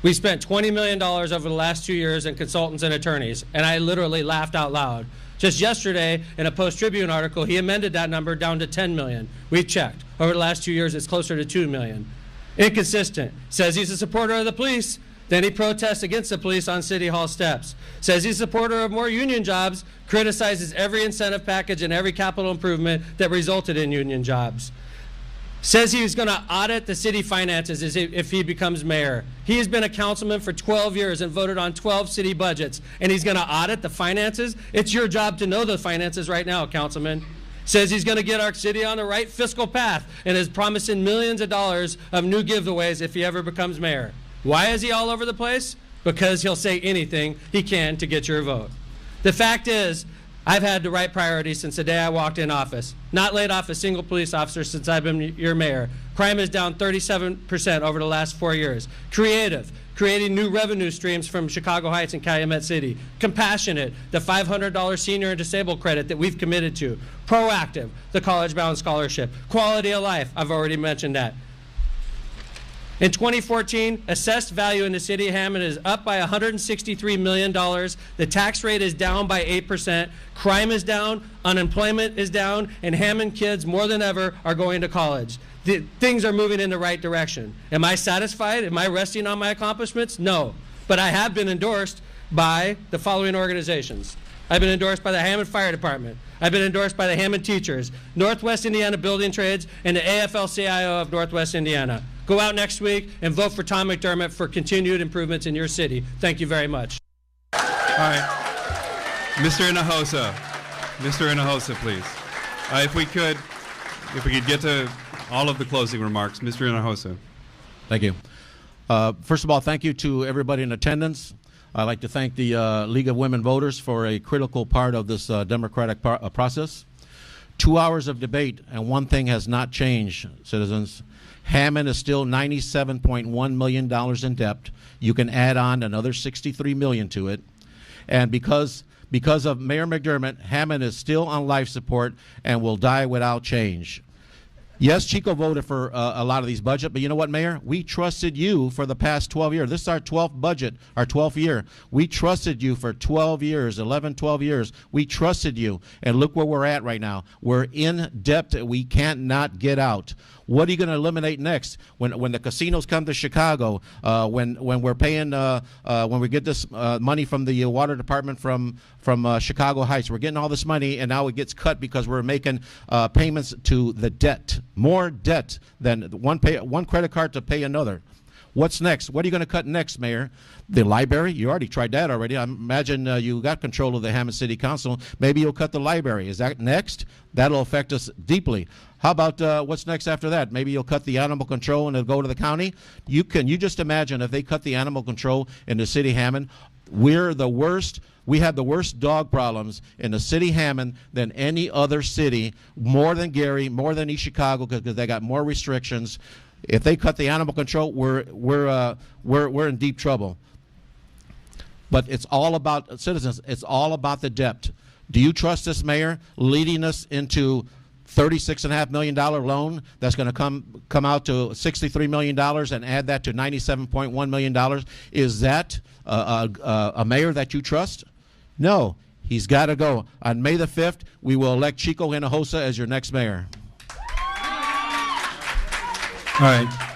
we spent $20 million over the last 2 years in consultants and attorneys, and I literally laughed out loud. Just yesterday, in a Post-Tribune article, he amended that number down to $10 million. We've checked. Over the last 2 years, it's closer to $2 million. Inconsistent. Says he's a supporter of the police, then he protests against the police on City Hall steps. Says he's a supporter of more union jobs, criticizes every incentive package and every capital improvement that resulted in union jobs. says he's going to audit the city finances if he becomes mayor. He has been a councilman for 12 years and voted on 12 city budgets, and he's going to audit the finances? It's your job to know the finances right now, councilman. Says he's going to get our city on the right fiscal path and is promising millions of dollars of new giveaways if he ever becomes mayor. Why is he all over the place? Because he'll say anything he can to get your vote. The fact is, I've had the right priorities since the day I walked in office. Not laid off a single police officer since I've been your mayor. Crime is down 37% over the last 4 years. Creative, creating new revenue streams from Chicago Heights and Calumet City. Compassionate, the $500 senior and disabled credit that we've committed to. Proactive, the college-bound scholarship. Quality of life, I've already mentioned that. In 2014, assessed value in the city of Hammond is up by $163 million. The tax rate is down by 8%. Crime is down, unemployment is down, and Hammond kids more than ever are going to college. Things are moving in the right direction. Am I satisfied? Am I resting on my accomplishments? No. But I have been endorsed by the following organizations. I've been endorsed by the Hammond Fire Department. I've been endorsed by the Hammond Teachers, Northwest Indiana Building Trades, and the AFL-CIO of Northwest Indiana. Go out next week and vote for Tom McDermott for continued improvements in your city. Thank you very much. All right. Mr. Hinojosa. Mr. Hinojosa, please. If we could get to all of the closing remarks. Mr. Hinojosa. Thank you. First of all, thank you to everybody in attendance. I'd like to thank the League of Women Voters for a critical part of this democratic process. 2 hours of debate, and one thing has not changed, citizens. Hammond is still $97.1 million in debt. You can add on another $63 million to it. And because of Mayor McDermott, Hammond is still on life support and will die without change. Yes, Chico voted for a lot of these budgets, but you know what, Mayor? We trusted you for the past 12 years. This is our 12th budget, our 12th year. We trusted you for 12 years, 11, 12 years. We trusted you, and look where we're at right now. We're in debt we can't not get out. What are you going to eliminate next? When the casinos come to Chicago, when we're paying, when we get this money from the water department from Chicago Heights, we're getting all this money, and now it gets cut because we're making payments to the debt, more debt than one credit card to pay another. What's next? What are you going to cut next, Mayor? The library? You already tried that already. I imagine you got control of the Hammond City Council. Maybe you'll cut the library. Is that next? That'll affect us deeply. How about what's next after that? Maybe you'll cut the animal control and it'll go to the county? You just imagine if they cut the animal control in the city of Hammond. We're the worst. We have the worst dog problems in the city of Hammond than any other city, more than Gary, more than East Chicago, because they got more restrictions. If they cut the animal control, we're in deep trouble. But it's all about citizens. It's all about the debt. Do you trust this mayor leading us into $36.5 million loan that's going to come out to $63 million and add that to $97.1 million? Is that a mayor that you trust? No, he's got to go. On May the 5th, we will elect Chico Hinojosa as your next mayor. All right.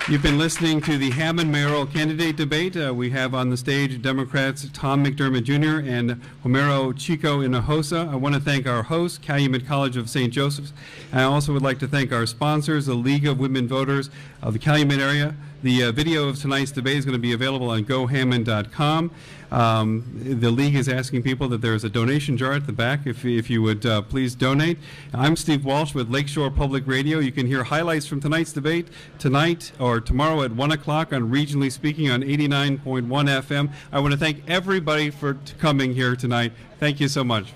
You've been listening to the Hammond mayoral candidate debate. We have on the stage Democrats Tom McDermott Jr. and Homero Chico Hinojosa. I want to thank our host, Calumet College of St. Joseph's. I also would like to thank our sponsors, the League of Women Voters of the Calumet area. The video of tonight's debate is going to be available on gohammond.com. The League is asking people that there is a donation jar at the back if you would please donate. I'm Steve Walsh with Lakeshore Public Radio. You can hear highlights from tonight's debate tonight or tomorrow at 1 o'clock on Regionally Speaking on 89.1 FM. I want to thank everybody for coming here tonight. Thank you so much.